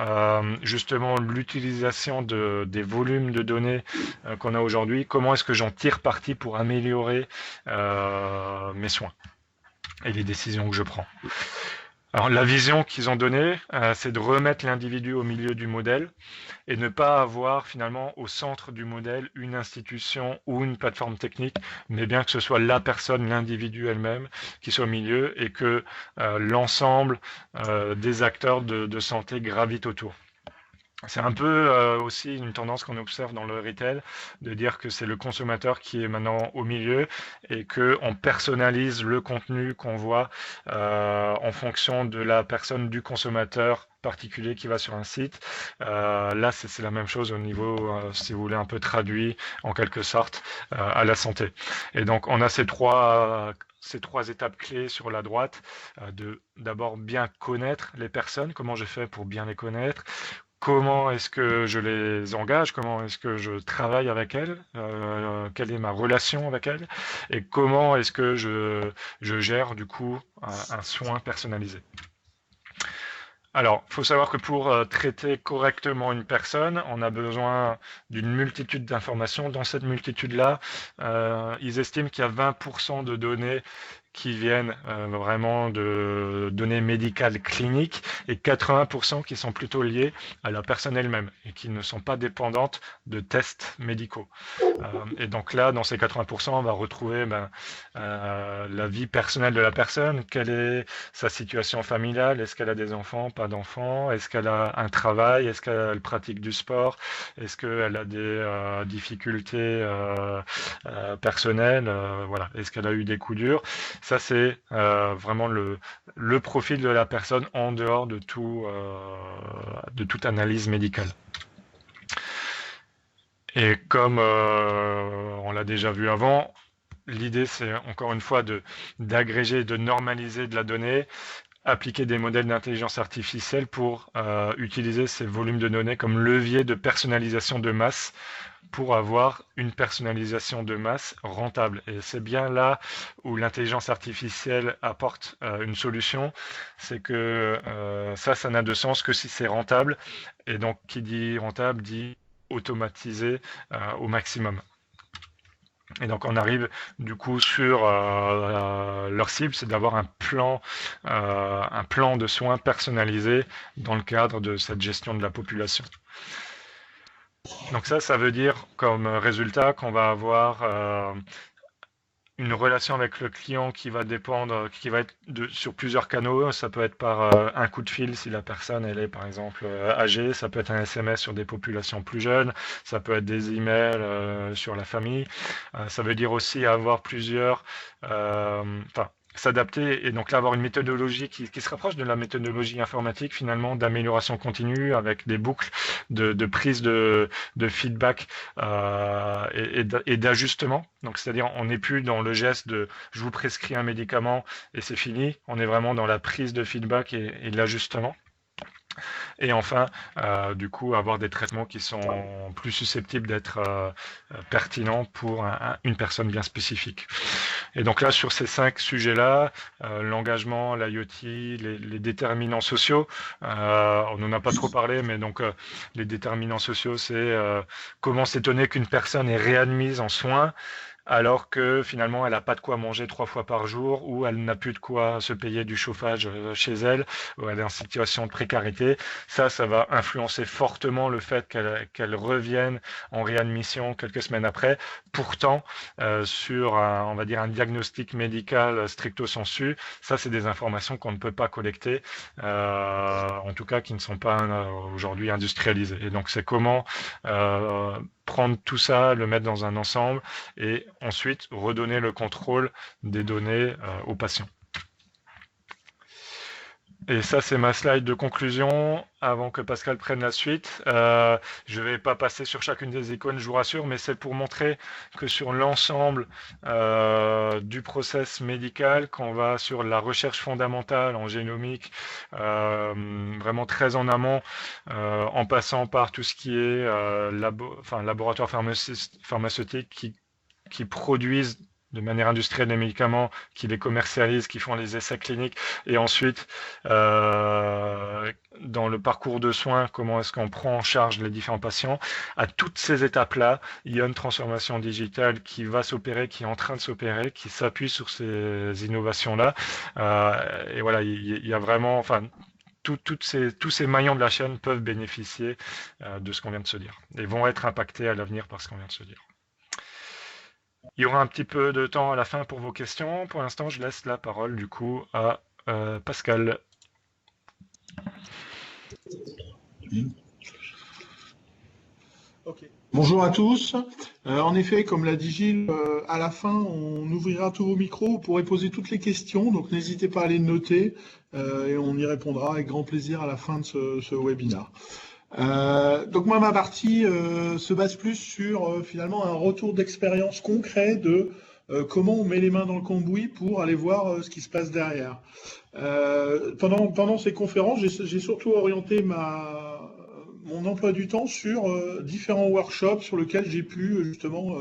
justement l'utilisation des volumes de données qu'on a aujourd'hui. Comment est-ce que j'en tire parti pour améliorer mes soins et les décisions que je prends. Alors, la vision qu'ils ont donnée, c'est de remettre l'individu au milieu du modèle et ne pas avoir finalement au centre du modèle une institution ou une plateforme technique, mais bien que ce soit la personne, l'individu elle-même qui soit au milieu et que l'ensemble des acteurs de santé gravitent autour. C'est un peu aussi une tendance qu'on observe dans le retail, de dire que c'est le consommateur qui est maintenant au milieu et qu'on personnalise le contenu qu'on voit en fonction de la personne du consommateur particulier qui va sur un site. Là, c'est la même chose au niveau, si vous voulez, un peu traduit en quelque sorte à la santé. Et donc, on a ces trois étapes clés sur la droite, de d'abord bien connaître les personnes, comment je fais pour bien les connaître, comment est-ce que je les engage, comment est-ce que je travaille avec elles, quelle est ma relation avec elles, et comment est-ce que je gère du coup un soin personnalisé. Alors, il faut savoir que pour traiter correctement une personne, on a besoin d'une multitude d'informations. Dans cette multitude-là, ils estiment qu'il y a 20% de données qui viennent vraiment de données médicales cliniques et 80% qui sont plutôt liées à la personne elle-même et qui ne sont pas dépendantes de tests médicaux. Et donc là, dans ces 80%, on va retrouver la vie personnelle de la personne, quelle est sa situation familiale, est-ce qu'elle a des enfants, pas d'enfants, est-ce qu'elle a un travail, est-ce qu'elle pratique du sport, est-ce qu'elle a des difficultés personnelles, voilà, est-ce qu'elle a eu des coups durs. Ça, c'est vraiment le profil de la personne en dehors de toute analyse médicale. Et comme on l'a déjà vu avant, l'idée, c'est encore une fois d'agréger, de normaliser de la donnée, appliquer des modèles d'intelligence artificielle pour utiliser ces volumes de données comme levier de personnalisation de masse pour avoir une personnalisation de masse rentable. Et c'est bien là où l'intelligence artificielle apporte une solution, c'est que ça n'a de sens que si c'est rentable. Et donc, qui dit rentable dit automatisé au maximum. Et donc on arrive du coup sur leur cible, c'est d'avoir un plan de soins personnalisé dans le cadre de cette gestion de la population. Donc ça veut dire comme résultat qu'on va avoir une relation avec le client qui va être sur plusieurs canaux. Ça peut être par un coup de fil si la personne elle est par exemple âgée, ça peut être un SMS sur des populations plus jeunes, ça peut être des emails sur la famille. Ça veut dire aussi avoir plusieurs, s'adapter et donc là avoir une méthodologie qui se rapproche de la méthodologie informatique finalement d'amélioration continue avec des boucles de prise de feedback et d'ajustement. Donc c'est-à-dire on n'est plus dans le geste de je vous prescris un médicament et c'est fini, on est vraiment dans la prise de feedback et de l'ajustement. Et enfin, du coup, avoir des traitements qui sont plus susceptibles d'être pertinents pour une personne bien spécifique. Et donc là, sur ces 5 sujets-là, l'engagement, l'IoT, les déterminants sociaux, on n'en a pas trop parlé, mais donc les déterminants sociaux, c'est comment s'étonner qu'une personne est réadmise en soins alors que finalement elle n'a pas de quoi manger 3 fois par jour, ou elle n'a plus de quoi se payer du chauffage chez elle, ou elle est en situation de précarité. Ça va influencer fortement le fait qu'elle revienne en réadmission quelques semaines après. Pourtant, sur on va dire un diagnostic médical stricto sensu, ça c'est des informations qu'on ne peut pas collecter, en tout cas qui ne sont pas aujourd'hui industrialisées. Et donc c'est comment prendre tout ça, le mettre dans un ensemble et ensuite redonner le contrôle des données aux patients. Et ça, c'est ma slide de conclusion avant que Pascal prenne la suite. Je ne vais pas passer sur chacune des icônes, je vous rassure, mais c'est pour montrer que sur l'ensemble du process médical, quand on va sur la recherche fondamentale en génomique, vraiment très en amont, en passant par tout ce qui est laboratoire pharmaceutique qui produisent de manière industrielle des médicaments, qui les commercialisent, qui font les essais cliniques, et ensuite, dans le parcours de soins, comment est-ce qu'on prend en charge les différents patients. À toutes ces étapes-là, il y a une transformation digitale qui va s'opérer, qui est en train de s'opérer, qui s'appuie sur ces innovations-là. Et voilà, il y a vraiment, tous ces maillons de la chaîne peuvent bénéficier de ce qu'on vient de se dire et vont être impactés à l'avenir par ce qu'on vient de se dire. Il y aura un petit peu de temps à la fin pour vos questions. Pour l'instant, je laisse la parole du coup à Pascal. Okay. Bonjour à tous. En effet, comme l'a dit Gilles, à la fin, on ouvrira tous vos micros. Vous pourrez poser toutes les questions, donc n'hésitez pas à les noter et on y répondra avec grand plaisir à la fin de ce webinaire. Donc moi, ma partie se base plus sur finalement un retour d'expérience concret de comment on met les mains dans le cambouis pour aller voir ce qui se passe derrière. Pendant ces conférences, j'ai surtout orienté mon emploi du temps sur différents workshops sur lesquels j'ai pu justement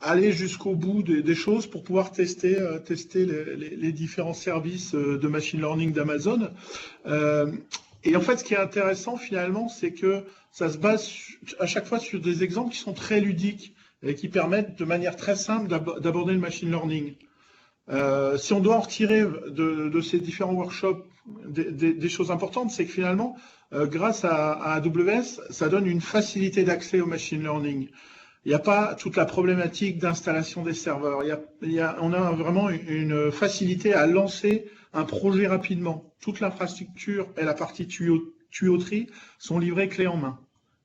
aller jusqu'au bout des choses pour pouvoir tester les différents services de machine learning d'Amazon. Et en fait, ce qui est intéressant finalement, c'est que ça se base à chaque fois sur des exemples qui sont très ludiques et qui permettent de manière très simple d'aborder le machine learning. Si on doit en retirer de ces différents workshops des choses importantes, c'est que finalement, grâce à AWS, ça donne une facilité d'accès au machine learning. Il n'y a pas toute la problématique d'installation des serveurs. On a vraiment une facilité à lancer un projet rapidement. Toute l'infrastructure et la partie tuyauterie sont livrées clé en main.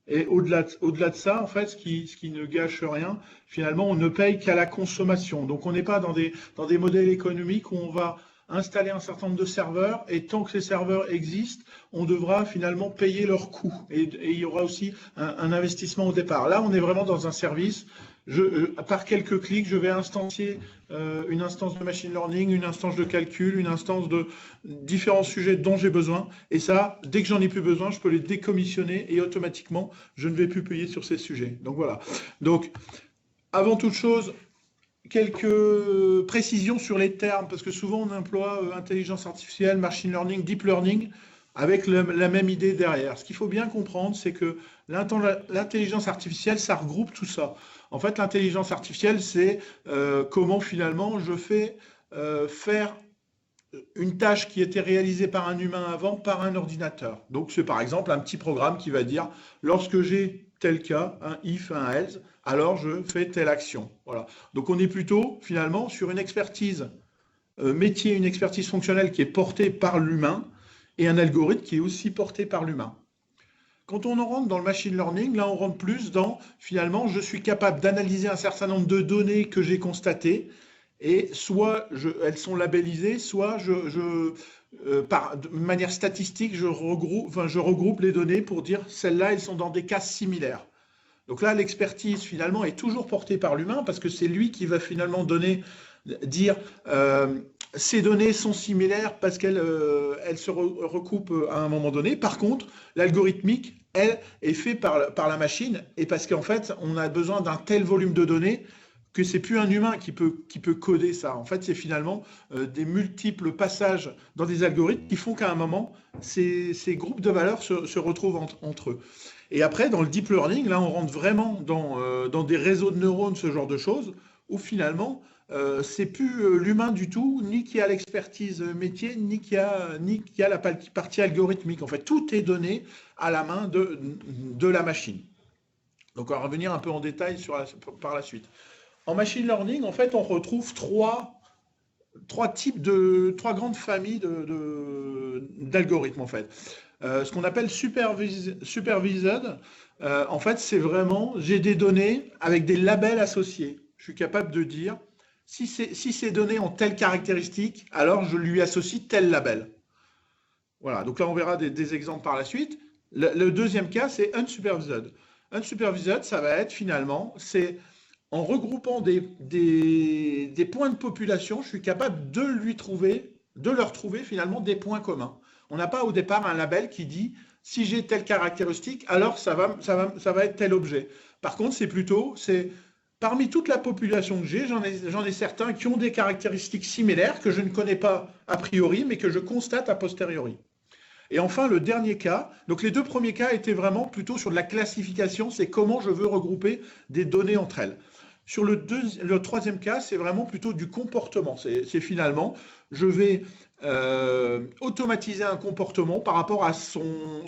Et au-delà de ça, en fait, ce qui ne gâche rien, finalement, on ne paye qu'à la consommation. Donc, on n'est pas dans des modèles économiques où on va installer un certain nombre de serveurs et tant que ces serveurs existent, on devra finalement payer leurs coûts. Et il y aura aussi un investissement au départ. Là, on est vraiment dans un service. Par quelques clics, je vais instancier une instance de machine learning, une instance de calcul, une instance de différents sujets dont j'ai besoin. Et ça, dès que j'en ai plus besoin, je peux les décommissionner et automatiquement, je ne vais plus payer sur ces sujets. Donc voilà. Donc, avant toute chose, quelques précisions sur les termes, parce que souvent on emploie intelligence artificielle, machine learning, deep learning, avec la même idée derrière. Ce qu'il faut bien comprendre, c'est que l'intelligence artificielle, ça regroupe tout ça. En fait, l'intelligence artificielle, c'est comment finalement je fais faire une tâche qui était réalisée par un humain avant, par un ordinateur. Donc c'est par exemple un petit programme qui va dire, lorsque j'ai tel cas, un if, un else, alors je fais telle action. Voilà. Donc on est plutôt finalement sur une expertise métier, une expertise fonctionnelle qui est portée par l'humain et un algorithme qui est aussi porté par l'humain. Quand on en rentre dans le machine learning, là on rentre plus dans finalement je suis capable d'analyser un certain nombre de données que j'ai constatées et soit elles sont labellisées, soit de manière statistique je regroupe les données pour dire celles-là elles sont dans des cas similaires. Donc là, l'expertise, finalement, est toujours portée par l'humain parce que c'est lui qui va finalement donner dire ces données sont similaires parce qu'elles se recoupent à un moment donné. Par contre, l'algorithmique, elle, est fait par la machine et parce qu'en fait, on a besoin d'un tel volume de données que c'est plus un humain qui peut coder ça. En fait, c'est finalement des multiples passages dans des algorithmes qui font qu'à un moment, ces groupes de valeurs se retrouvent entre eux. Et après, dans le deep learning, là, on rentre vraiment dans des réseaux de neurones, ce genre de choses, où finalement, c'est plus l'humain du tout, ni qui a l'expertise métier, ni qui a la partie algorithmique. En fait, tout est donné à la main de la machine. Donc, on va revenir un peu en détail par la suite. En machine learning, en fait, on retrouve trois grandes familles d'algorithmes, en fait. Ce qu'on appelle supervised, en fait, c'est vraiment, j'ai des données avec des labels associés. Je suis capable de dire, si ces données ont telle caractéristique, alors je lui associe tel label. Voilà, donc là, on verra des exemples par la suite. Le deuxième cas, c'est unsupervised. Unsupervised, ça va être finalement, c'est en regroupant des points de population, je suis capable de leur trouver finalement des points communs. On n'a pas au départ un label qui dit si j'ai telle caractéristique, alors ça va être tel objet. Par contre, c'est parmi toute la population que j'ai, j'en ai certains qui ont des caractéristiques similaires que je ne connais pas a priori, mais que je constate a posteriori. Et enfin, le dernier cas, donc les deux premiers cas étaient vraiment plutôt sur de la classification, c'est comment je veux regrouper des données entre elles. Sur le troisième cas, c'est vraiment plutôt du comportement. C'est finalement, je vais automatiser un comportement par rapport à son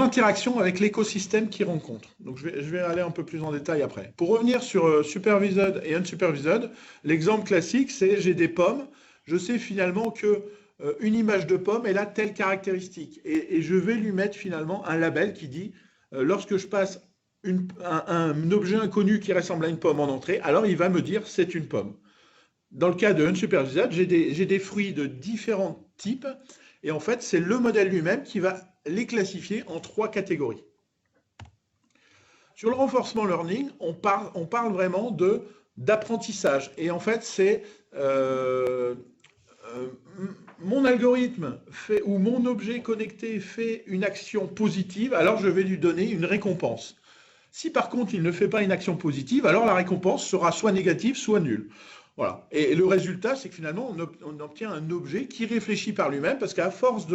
interaction avec l'écosystème qu'il rencontre. Donc je vais aller un peu plus en détail après. Pour revenir sur supervised et unsupervised, l'exemple classique, c'est j'ai des pommes. Je sais finalement que une image de pomme, elle a telle caractéristique. Et je vais lui mettre finalement un label qui dit, lorsque je passe un objet inconnu qui ressemble à une pomme en entrée, alors il va me dire c'est une pomme. Dans le cas de unsupervised, j'ai des fruits de différents types et en fait c'est le modèle lui-même qui va les classifier en 3 catégories. Sur le reinforcement learning, on parle vraiment d'apprentissage et en fait c'est mon algorithme fait ou mon objet connecté fait une action positive, alors je vais lui donner une récompense. Si par contre il ne fait pas une action positive, alors la récompense sera soit négative, soit nulle. Voilà. Et le résultat, c'est que finalement, on obtient un objet qui réfléchit par lui-même, parce qu'à force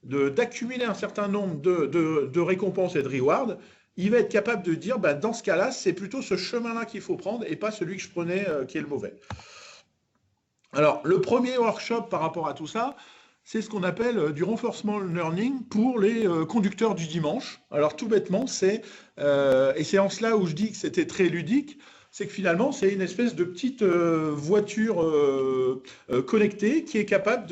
d'accumuler un certain nombre de récompenses et de rewards, il va être capable de dire, bah, dans ce cas-là, c'est plutôt ce chemin-là qu'il faut prendre et pas celui que je prenais qui est le mauvais. Alors, le premier workshop par rapport à tout ça, c'est ce qu'on appelle du reinforcement learning pour les conducteurs du dimanche. Alors tout bêtement, et c'est en cela où je dis que c'était très ludique, c'est que finalement c'est une espèce de petite voiture connectée qui est capable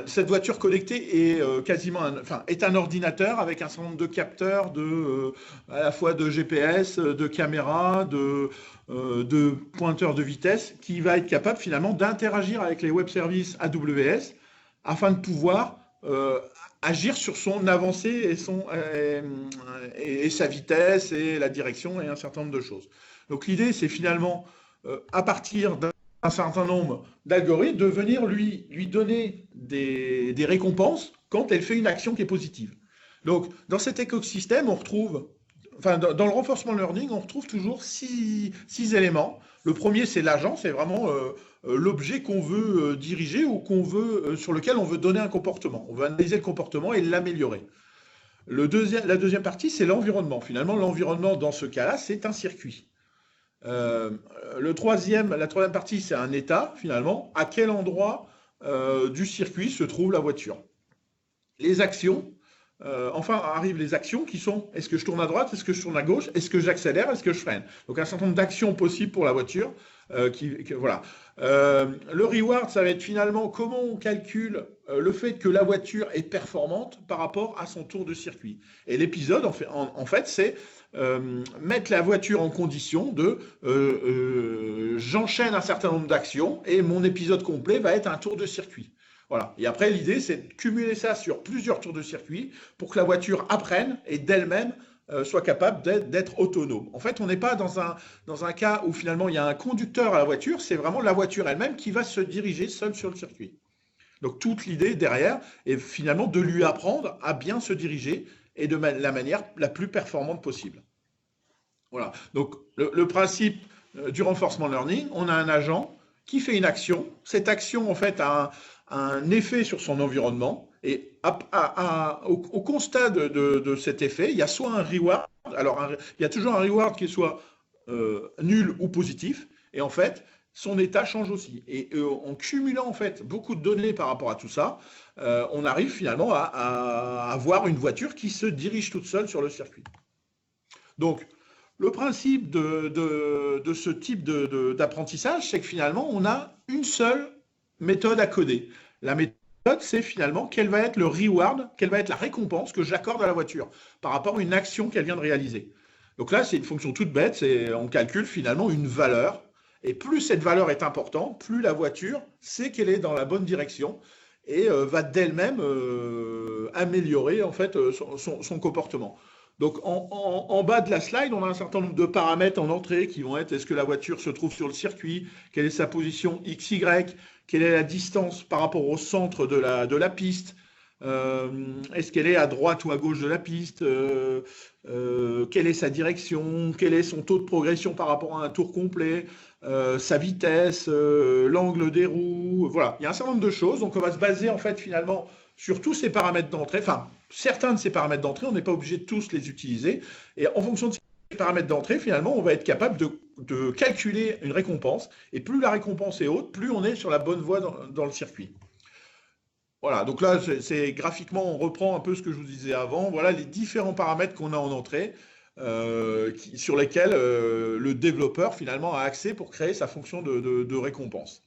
cette voiture connectée est quasiment est un ordinateur avec un certain nombre de capteurs à la fois de GPS, de caméras, de pointeurs de vitesse qui va être capable finalement d'interagir avec les web services AWS afin de pouvoir agir sur son avancée et sa vitesse et la direction et un certain nombre de choses. Donc l'idée c'est finalement à partir d'un certain nombre d'algorithmes de venir lui donner des récompenses quand elle fait une action qui est positive. Donc dans cet écosystème on retrouve dans le renforcement learning, on retrouve toujours 6 éléments. Le premier, c'est l'agent, c'est vraiment l'objet qu'on veut diriger ou sur lequel on veut donner un comportement. On veut analyser le comportement et l'améliorer. La deuxième partie, c'est l'environnement. Finalement, l'environnement, dans ce cas-là, c'est un circuit. La troisième partie, c'est un état, finalement. À quel endroit du circuit se trouve la voiture? Les actions. Enfin, arrivent les actions qui sont est-ce que je tourne à droite, est-ce que je tourne à gauche, est-ce que j'accélère, est-ce que je freine. Donc un certain nombre d'actions possibles pour la voiture. Voilà. Le reward, ça va être finalement comment on calcule le fait que la voiture est performante par rapport à son tour de circuit. Et l'épisode, en fait, c'est mettre la voiture en condition de j'enchaîne un certain nombre d'actions et mon épisode complet va être un tour de circuit. Voilà. Et après, l'idée, c'est de cumuler ça sur plusieurs tours de circuit pour que la voiture apprenne et d'elle-même soit capable d'être autonome. En fait, on n'est pas dans un cas où finalement il y a un conducteur à la voiture, c'est vraiment la voiture elle-même qui va se diriger seule sur le circuit. Donc toute l'idée derrière est finalement de lui apprendre à bien se diriger et de la manière la plus performante possible. Voilà. Donc le principe du renforcement learning, on a un agent qui fait une action. Cette action, en fait, a un effet sur son environnement. Et au constat de cet effet, il y a soit un reward, alors il y a toujours un reward qui soit nul ou positif, et en fait, son état change aussi. Et en cumulant en fait beaucoup de données par rapport à tout ça, on arrive finalement à avoir une voiture qui se dirige toute seule sur le circuit. Donc, le principe de ce type d'apprentissage, c'est que finalement, on a une seule méthode à coder. La méthode, c'est finalement quel va être le reward, quelle va être la récompense que j'accorde à la voiture par rapport à une action qu'elle vient de réaliser. Donc là, c'est une fonction toute bête, on calcule finalement une valeur, et plus cette valeur est importante, plus la voiture sait qu'elle est dans la bonne direction et va d'elle-même améliorer en fait son comportement. Donc en bas de la slide, on a un certain nombre de paramètres en entrée qui vont être est-ce que la voiture se trouve sur le circuit, quelle est sa position XY, quelle est la distance par rapport au centre de la piste, est-ce qu'elle est à droite ou à gauche de la piste, quelle est sa direction, quel est son taux de progression par rapport à un tour complet, sa vitesse, l'angle des roues, voilà. Il y a un certain nombre de choses, donc on va se baser en fait finalement sur tous ces paramètres d'entrée, enfin certains de ces paramètres d'entrée, on n'est pas obligé de tous les utiliser, et en fonction de ces paramètres d'entrée, finalement, on va être capable de calculer une récompense, et plus la récompense est haute, plus on est sur la bonne voie dans le circuit. Voilà, donc là, c'est graphiquement, on reprend un peu ce que je vous disais avant, voilà les différents paramètres qu'on a en entrée, sur lesquels le développeur, finalement, a accès pour créer sa fonction de récompense.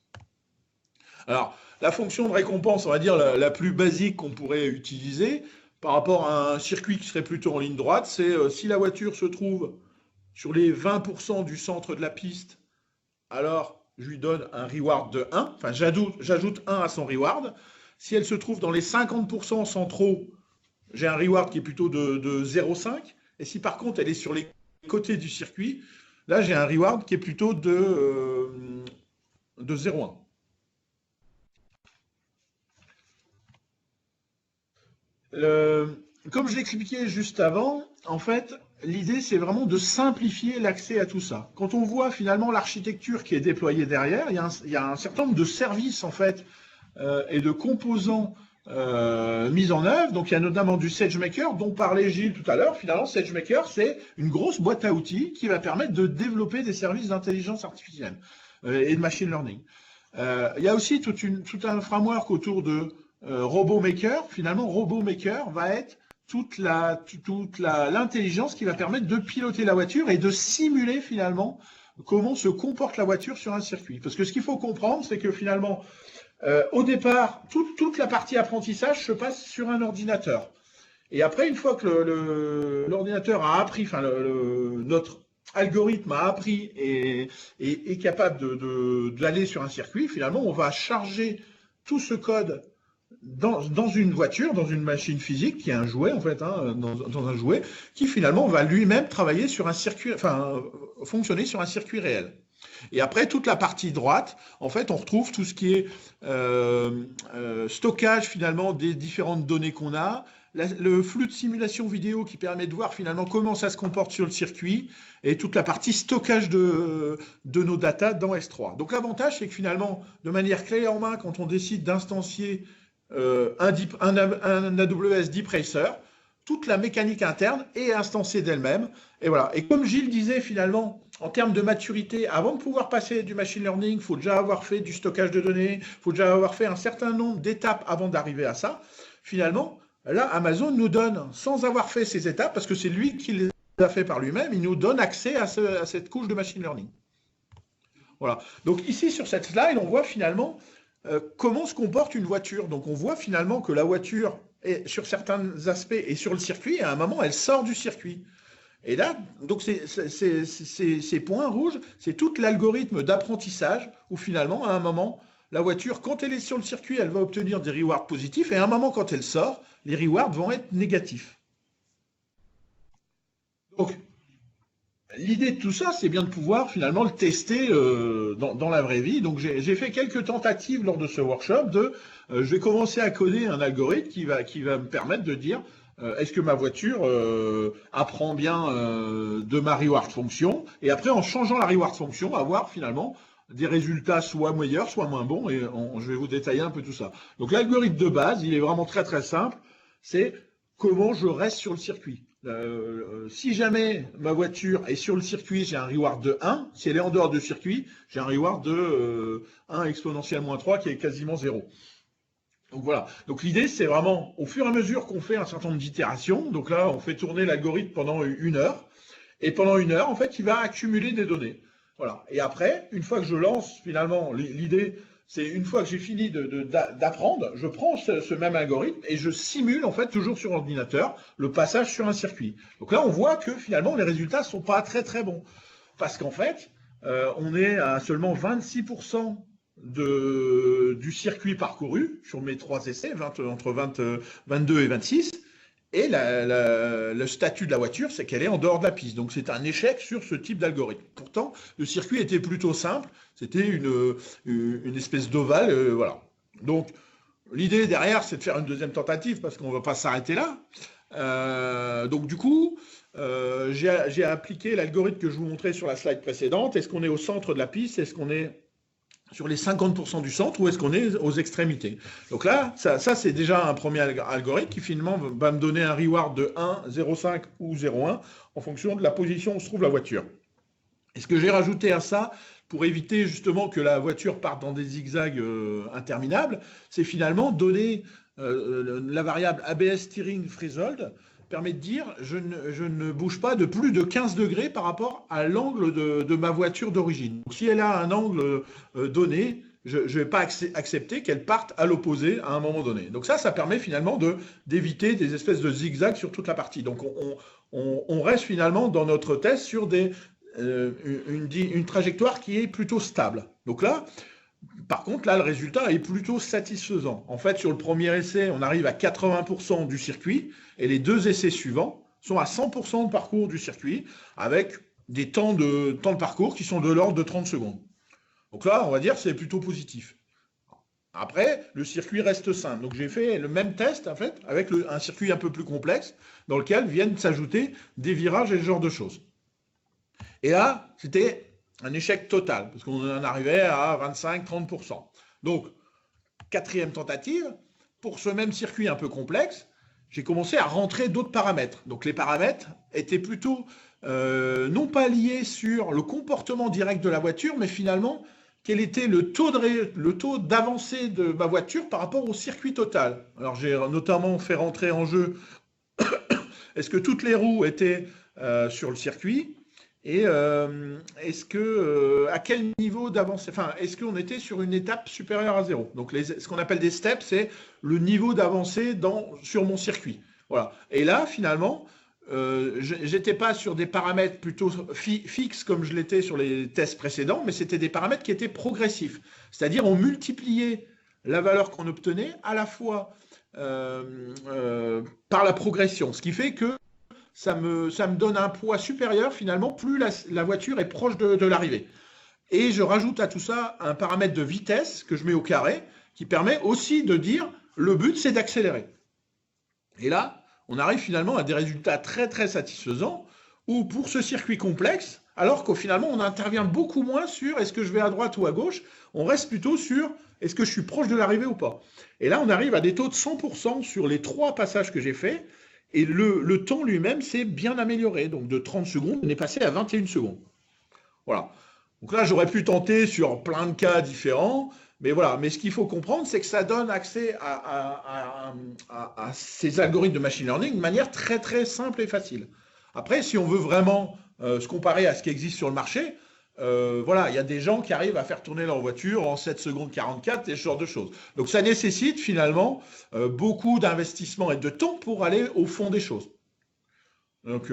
Alors, la fonction de récompense, on va dire la plus basique qu'on pourrait utiliser par rapport à un circuit qui serait plutôt en ligne droite, c'est si la voiture se trouve sur les 20% du centre de la piste, alors je lui donne un reward de 1, enfin j'ajoute 1 à son reward. Si elle se trouve dans les 50% centraux, j'ai un reward qui est plutôt de 0,5. Et si par contre elle est sur les côtés du circuit, là j'ai un reward qui est plutôt de 0,1. Comme je l'expliquais juste avant, en fait, l'idée c'est vraiment de simplifier l'accès à tout ça. Quand on voit finalement l'architecture qui est déployée derrière, il y a un certain nombre de services en fait et de composants mis en œuvre. Donc il y a notamment du SageMaker dont parlait Gilles tout à l'heure. Finalement, SageMaker c'est une grosse boîte à outils qui va permettre de développer des services d'intelligence artificielle et de machine learning. Il y a aussi tout un framework autour de RoboMaker. Finalement, RoboMaker va être toute l'intelligence qui va permettre de piloter la voiture et de simuler finalement comment se comporte la voiture sur un circuit. Parce que ce qu'il faut comprendre, c'est que finalement, au départ, toute la partie apprentissage se passe sur un ordinateur. Et après, une fois que l'ordinateur a appris, enfin notre algorithme a appris et est capable d'aller sur un circuit, finalement, on va charger tout ce code dans une voiture, dans une machine physique, qui est un jouet en fait, hein, dans un jouet, qui finalement va lui-même travailler sur un circuit, enfin fonctionner sur un circuit réel. Et après, toute la partie droite, en fait, on retrouve tout ce qui est stockage finalement des différentes données qu'on a, le flux de simulation vidéo qui permet de voir finalement comment ça se comporte sur le circuit, et toute la partie stockage de nos datas dans S3. Donc l'avantage, c'est que finalement, de manière clé en main, quand on décide d'instancier un AWS Deep Racer, toute la mécanique interne est instanciée d'elle-même. Et voilà. Et comme Gilles disait finalement, en termes de maturité, avant de pouvoir passer du machine learning, il faut déjà avoir fait du stockage de données, il faut déjà avoir fait un certain nombre d'étapes avant d'arriver à ça. Finalement, là, Amazon nous donne, sans avoir fait ces étapes, parce que c'est lui qui les a fait par lui-même, il nous donne accès à cette couche de machine learning. Voilà. Donc ici, sur cette slide, on voit finalement comment se comporte une voiture. Donc on voit finalement que la voiture, est, sur certains aspects, est sur le circuit, et à un moment, elle sort du circuit. Et là, donc ces points rouges, c'est tout l'algorithme d'apprentissage où finalement, à un moment, la voiture, quand elle est sur le circuit, elle va obtenir des rewards positifs, et à un moment, quand elle sort, les rewards vont être négatifs. Donc, l'idée de tout ça, c'est bien de pouvoir finalement le tester dans la vraie vie. Donc, j'ai fait quelques tentatives lors de ce workshop je vais commencer à coder un algorithme qui va me permettre de dire est-ce que ma voiture apprend bien de ma reward function, et après, en changeant la reward function, avoir finalement des résultats soit meilleurs, soit moins bons, et je vais vous détailler un peu tout ça. Donc, l'algorithme de base, il est vraiment très très simple, c'est comment je reste sur le circuit. Si jamais ma voiture est sur le circuit, j'ai un reward de 1. Si elle est en dehors du circuit, j'ai un reward de 1 exponentielle moins 3 qui est quasiment 0. Donc voilà. Donc l'idée, c'est vraiment, au fur et à mesure qu'on fait un certain nombre d'itérations, donc là, on fait tourner l'algorithme pendant 1 heure, et pendant 1 heure, en fait, il va accumuler des données. Voilà. Et après, une fois que je lance, finalement, l'idée, c'est une fois que j'ai fini d'apprendre, je prends ce même algorithme et je simule, en fait, toujours sur ordinateur, le passage sur un circuit. Donc là, on voit que finalement, les résultats ne sont pas très très bons. Parce qu'en fait, on est à seulement 26% du circuit parcouru sur mes 3 essais, entre 22 et 26. Et le statut de la voiture, c'est qu'elle est en dehors de la piste. Donc c'est un échec sur ce type d'algorithme. Pourtant, le circuit était plutôt simple. C'était une espèce d'ovale. Voilà. Donc l'idée derrière, c'est de faire une deuxième tentative parce qu'on ne va pas s'arrêter là. Donc du coup, j'ai appliqué l'algorithme que je vous montrais sur la slide précédente. Est-ce qu'on est au centre de la piste? Est-ce qu'on est sur les 50% du centre, ou est-ce qu'on est aux extrémités? Donc là, ça c'est déjà un premier algorithme qui finalement va me donner un reward de 1, 0,5 ou 0,1 en fonction de la position où se trouve la voiture. Et ce que j'ai rajouté à ça, pour éviter justement que la voiture parte dans des zigzags interminables, c'est finalement donner la variable ABS Steering Threshold, permet de dire je ne bouge pas de plus de 15 degrés par rapport à l'angle de ma voiture d'origine. Si elle a un angle donné, je ne vais pas accepter qu'elle parte à l'opposé à un moment donné. Donc ça permet finalement d'éviter des espèces de zigzags sur toute la partie. Donc on reste finalement dans notre test sur une trajectoire qui est plutôt stable. Donc là, par contre, là, le résultat est plutôt satisfaisant. En fait, sur le premier essai, on arrive à 80% du circuit, et les 2 essais suivants sont à 100% de parcours du circuit, avec des temps de parcours qui sont de l'ordre de 30 secondes. Donc là, on va dire que c'est plutôt positif. Après, le circuit reste simple. Donc j'ai fait le même test, en fait, avec un circuit un peu plus complexe, dans lequel viennent s'ajouter des virages et ce genre de choses. Et là, c'était un échec total, parce qu'on en arrivait à 25-30%. Donc, 4e tentative, pour ce même circuit un peu complexe, j'ai commencé à rentrer d'autres paramètres. Donc, les paramètres étaient plutôt non pas liés sur le comportement direct de la voiture, mais finalement, quel était le taux d'avancée de ma voiture par rapport au circuit total. Alors, j'ai notamment fait rentrer en jeu est-ce que toutes les roues étaient sur le circuit, et est-ce que à quel niveau d'avancée, enfin, est-ce qu'on était sur une étape supérieure à 0? Donc ce qu'on appelle des steps, c'est le niveau d'avancée sur mon circuit. Voilà. Et là, finalement, j'étais pas sur des paramètres plutôt fixes comme je l'étais sur les tests précédents, mais c'était des paramètres qui étaient progressifs. C'est-à-dire on multipliait la valeur qu'on obtenait à la fois par la progression, ce qui fait que ça me donne un poids supérieur finalement, plus la voiture est proche de l'arrivée. Et je rajoute à tout ça un paramètre de vitesse que je mets au carré, qui permet aussi de dire le but c'est d'accélérer. Et là, on arrive finalement à des résultats très très satisfaisants, où pour ce circuit complexe, alors qu'au finalement on intervient beaucoup moins sur est-ce que je vais à droite ou à gauche, on reste plutôt sur est-ce que je suis proche de l'arrivée ou pas. Et là on arrive à des taux de 100% sur les 3 passages que j'ai faits. Et le temps lui-même s'est bien amélioré. Donc de 30 secondes, on est passé à 21 secondes. Voilà. Donc là, j'aurais pu tenter sur plein de cas différents. Mais voilà. Mais ce qu'il faut comprendre, c'est que ça donne accès à ces algorithmes de machine learning de manière très, très simple et facile. Après, si on veut vraiment se comparer à ce qui existe sur le marché, voilà, il y a des gens qui arrivent à faire tourner leur voiture en 7 secondes 44 et ce genre de choses. Donc ça nécessite finalement beaucoup d'investissement et de temps pour aller au fond des choses. Donc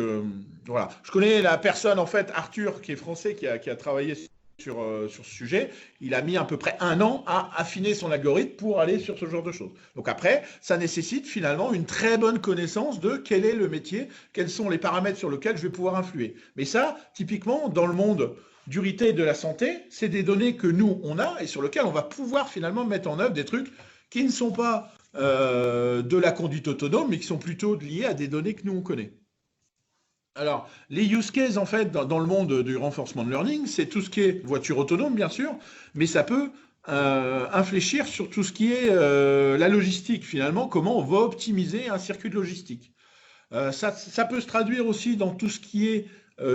voilà, je connais la personne en fait, Arthur, qui est français, qui a travaillé sur ce sujet, il a mis à peu près 1 an à affiner son algorithme pour aller sur ce genre de choses. Donc après, ça nécessite finalement une très bonne connaissance de quel est le métier, quels sont les paramètres sur lesquels je vais pouvoir influer. Mais ça, typiquement, dans le monde du retail et de la santé, c'est des données que nous, on a et sur lesquelles on va pouvoir finalement mettre en œuvre des trucs qui ne sont pas de la conduite autonome, mais qui sont plutôt liés à des données que nous, on connaît. Alors, les use cases, en fait, dans le monde du renforcement de learning, c'est tout ce qui est voiture autonome, bien sûr, mais ça peut infléchir sur tout ce qui est la logistique, finalement, comment on va optimiser un circuit de logistique. Ça peut se traduire aussi dans tout ce qui est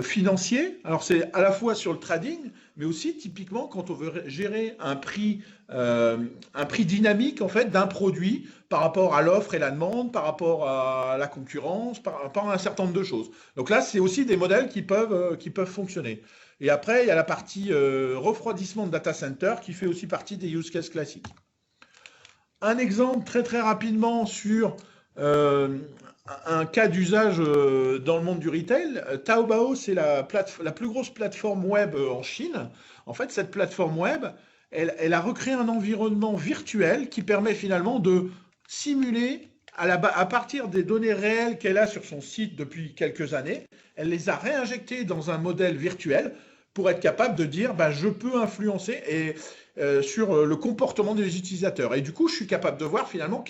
financier. Alors, c'est à la fois sur le trading, mais aussi, typiquement, quand on veut gérer un prix dynamique, en fait, d'un produit par rapport à l'offre et la demande, par rapport à la concurrence, par rapport à un certain nombre de choses. Donc là, c'est aussi des modèles qui peuvent fonctionner. Et après, il y a la partie refroidissement de data center qui fait aussi partie des use cases classiques. Un exemple très très rapidement sur un cas d'usage dans le monde du retail. Taobao, c'est la plus grosse plateforme web en Chine. En fait, cette plateforme web, elle a recréé un environnement virtuel qui permet finalement de simuler, à partir des données réelles qu'elle a sur son site depuis quelques années, elle les a réinjectées dans un modèle virtuel pour être capable de dire je peux influencer sur le comportement des utilisateurs. Et du coup, je suis capable de voir finalement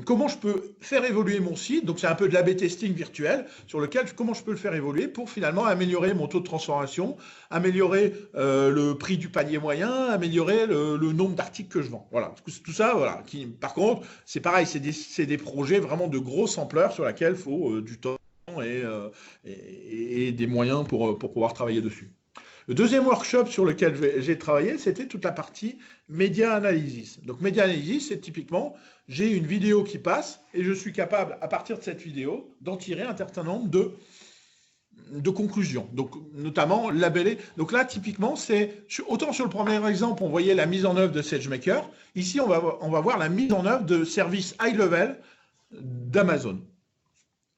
comment je peux faire évoluer mon site. Donc, c'est un peu de l'A/B testing virtuel sur comment je peux le faire évoluer pour finalement améliorer mon taux de transformation, améliorer le prix du panier moyen, améliorer le nombre d'articles que je vends. Voilà, tout ça, voilà. Par contre, c'est pareil, c'est des projets vraiment de grosse ampleur sur lesquels il faut du temps et des moyens pour pouvoir travailler dessus. Le deuxième workshop sur lequel j'ai travaillé, c'était toute la partie média analysis. Donc, média analysis, c'est typiquement, j'ai une vidéo qui passe et je suis capable, à partir de cette vidéo, d'en tirer un certain nombre de conclusions. Donc, notamment, labeller. Donc là, typiquement, autant sur le premier exemple, on voyait la mise en œuvre de SageMaker. Ici, on va voir la mise en œuvre de services high level d'Amazon.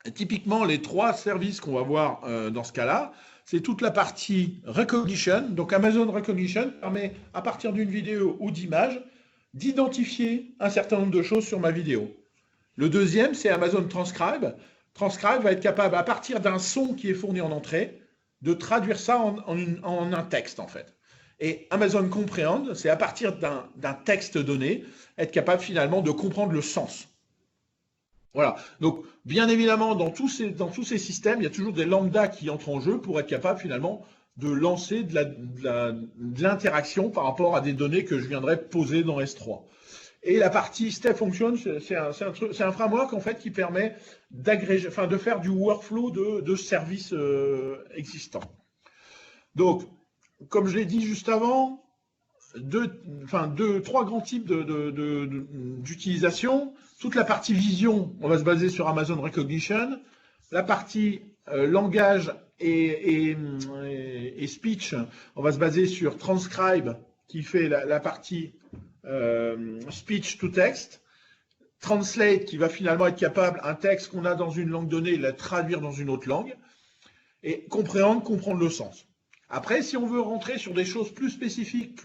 Et typiquement, les 3 services qu'on va voir dans ce cas-là, c'est toute la partie recognition. Donc, Amazon Recognition permet, à partir d'une vidéo ou d'image, d'identifier un certain nombre de choses sur ma vidéo. Le deuxième, c'est Amazon Transcribe. Transcribe va être capable, à partir d'un son qui est fourni en entrée, de traduire ça en un texte, en fait. Et Amazon Comprehend, c'est à partir d'un texte donné, être capable finalement de comprendre le sens. Voilà. Donc, bien évidemment, dans tous ces systèmes, il y a toujours des lambdas qui entrent en jeu pour être capable finalement de lancer de l'interaction par rapport à des données que je viendrais poser dans S3. Et la partie Step Function, c'est un framework en fait qui permet d'agréger, de faire du workflow de services existants. Donc, comme je l'ai dit juste avant, 3 grands types d'utilisation. Toute la partie vision, on va se baser sur Amazon Recognition. La partie langage et speech, on va se baser sur Transcribe, qui fait la partie speech to text. Translate, qui va finalement être capable, un texte qu'on a dans une langue donnée, la traduire dans une autre langue. Et comprendre le sens. Après, si on veut rentrer sur des choses plus spécifiques,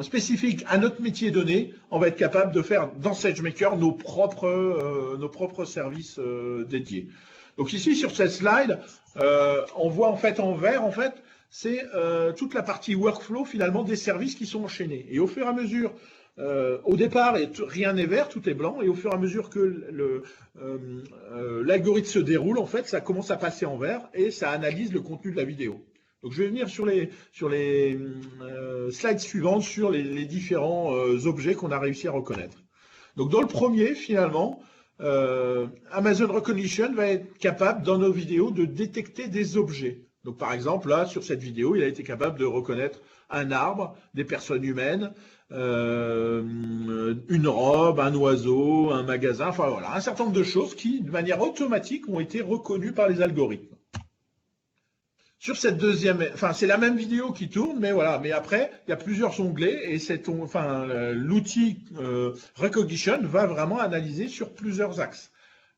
spécifiques à notre métier donné, on va être capable de faire dans SageMaker nos propres services dédiés. Donc ici, sur cette slide, on voit en fait en vert, c'est toute la partie workflow finalement des services qui sont enchaînés. Et au fur et à mesure, au départ, rien n'est vert, tout est blanc, et au fur et à mesure que l'algorithme se déroule, en fait, ça commence à passer en vert et ça analyse le contenu de la vidéo. Donc, je vais venir sur les slides suivantes sur les différents objets qu'on a réussi à reconnaître. Donc, dans le premier, finalement, Amazon Recognition va être capable, dans nos vidéos, de détecter des objets. Donc, par exemple, là, sur cette vidéo, il a été capable de reconnaître un arbre, des personnes humaines, une robe, un oiseau, un magasin, enfin voilà, un certain nombre de choses qui, de manière automatique, ont été reconnues par les algorithmes. Sur cette deuxième, c'est la même vidéo qui tourne, mais voilà, mais après, il y a plusieurs onglets et l'outil Recognition va vraiment analyser sur plusieurs axes.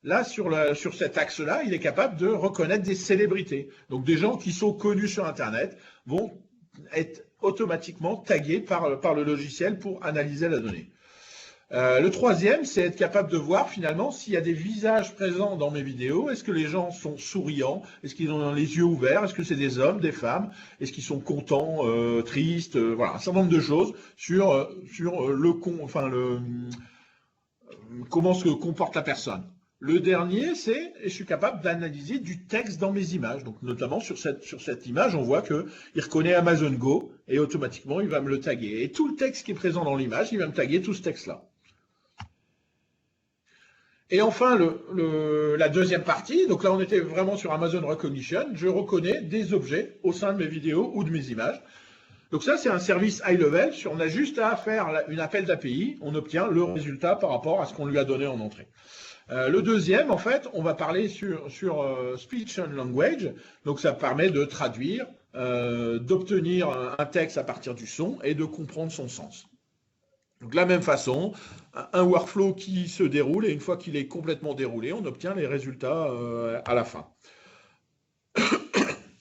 Là, sur cet axe-là, il est capable de reconnaître des célébrités. Donc des gens qui sont connus sur Internet vont être automatiquement tagués par le logiciel pour analyser la donnée. Le troisième, c'est être capable de voir finalement s'il y a des visages présents dans mes vidéos. Est-ce que les gens sont souriants? Est-ce qu'ils ont les yeux ouverts? Est-ce que c'est des hommes, des femmes? Est-ce qu'ils sont contents, tristes? Voilà, un certain nombre de choses sur comment se comporte la personne. Le dernier, c'est, je suis capable d'analyser du texte dans mes images. Donc, notamment sur cette image, on voit qu'il reconnaît Amazon Go et automatiquement, il va me le taguer. Et tout le texte qui est présent dans l'image, il va me taguer tout ce texte-là. Et enfin, la deuxième partie, donc là, on était vraiment sur Amazon Recognition. Je reconnais des objets au sein de mes vidéos ou de mes images. Donc ça, c'est un service high level. On a juste à faire une appel d'API. On obtient le résultat par rapport à ce qu'on lui a donné en entrée. Le deuxième, en fait, on va parler sur Speech and Language. Donc, ça permet de traduire, d'obtenir un texte à partir du son et de comprendre son sens. Donc, de la même façon, un workflow qui se déroule et une fois qu'il est complètement déroulé, on obtient les résultats à la fin.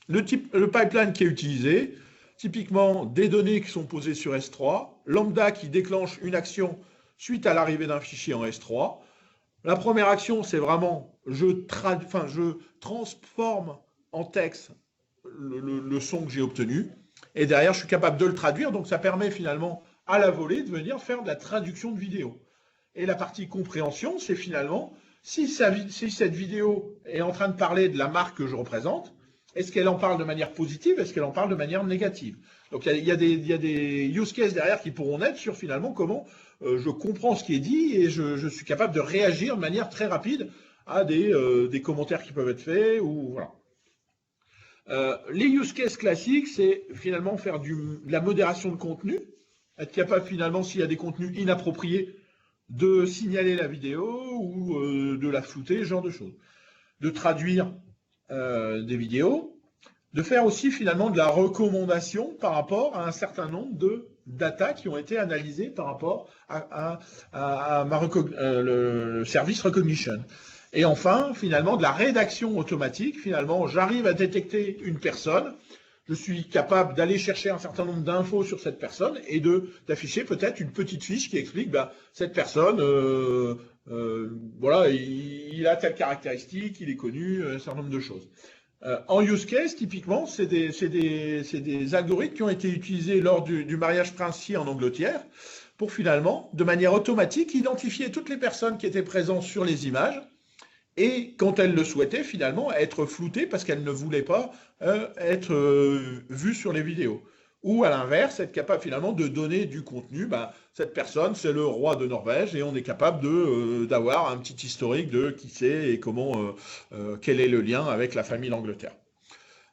Le pipeline qui est utilisé, typiquement des données qui sont posées sur S3, Lambda qui déclenche une action suite à l'arrivée d'un fichier en S3. La première action, c'est vraiment, je transforme en texte le son que j'ai obtenu, et derrière, je suis capable de le traduire, donc ça permet finalement à la volée de venir faire de la traduction de vidéo. Et la partie compréhension, c'est finalement, si cette vidéo est en train de parler de la marque que je représente, est-ce qu'elle en parle de manière positive, est-ce qu'elle en parle de manière négative? Donc il y a des use cases derrière qui pourront naître sur finalement comment je comprends ce qui est dit et je suis capable de réagir de manière très rapide à des commentaires qui peuvent être faits ou voilà. Les use cases classiques, c'est finalement faire de la modération de contenu, être capable finalement s'il y a des contenus inappropriés de signaler la vidéo ou de la flouter, ce genre de choses. De traduire des vidéos, de faire aussi finalement de la recommandation par rapport à un certain nombre de data qui ont été analysées par rapport le service Recognition. Et enfin, finalement, de la rédaction automatique. Finalement, j'arrive à détecter une personne, je suis capable d'aller chercher un certain nombre d'infos sur cette personne et d'afficher peut-être une petite fiche qui explique cette personne, voilà, il a telle caractéristique, il est connu, un certain nombre de choses. En use case, typiquement, c'est des algorithmes qui ont été utilisés lors du mariage princier en Angleterre pour finalement, de manière automatique, identifier toutes les personnes qui étaient présentes sur les images et, quand elles le souhaitaient, finalement, être floutées parce qu'elles ne voulaient pas être vues sur les vidéos. Ou à l'inverse, être capable finalement de donner du contenu. Cette personne, c'est le roi de Norvège et on est capable d'avoir un petit historique de qui c'est et comment, quel est le lien avec la famille d'Angleterre.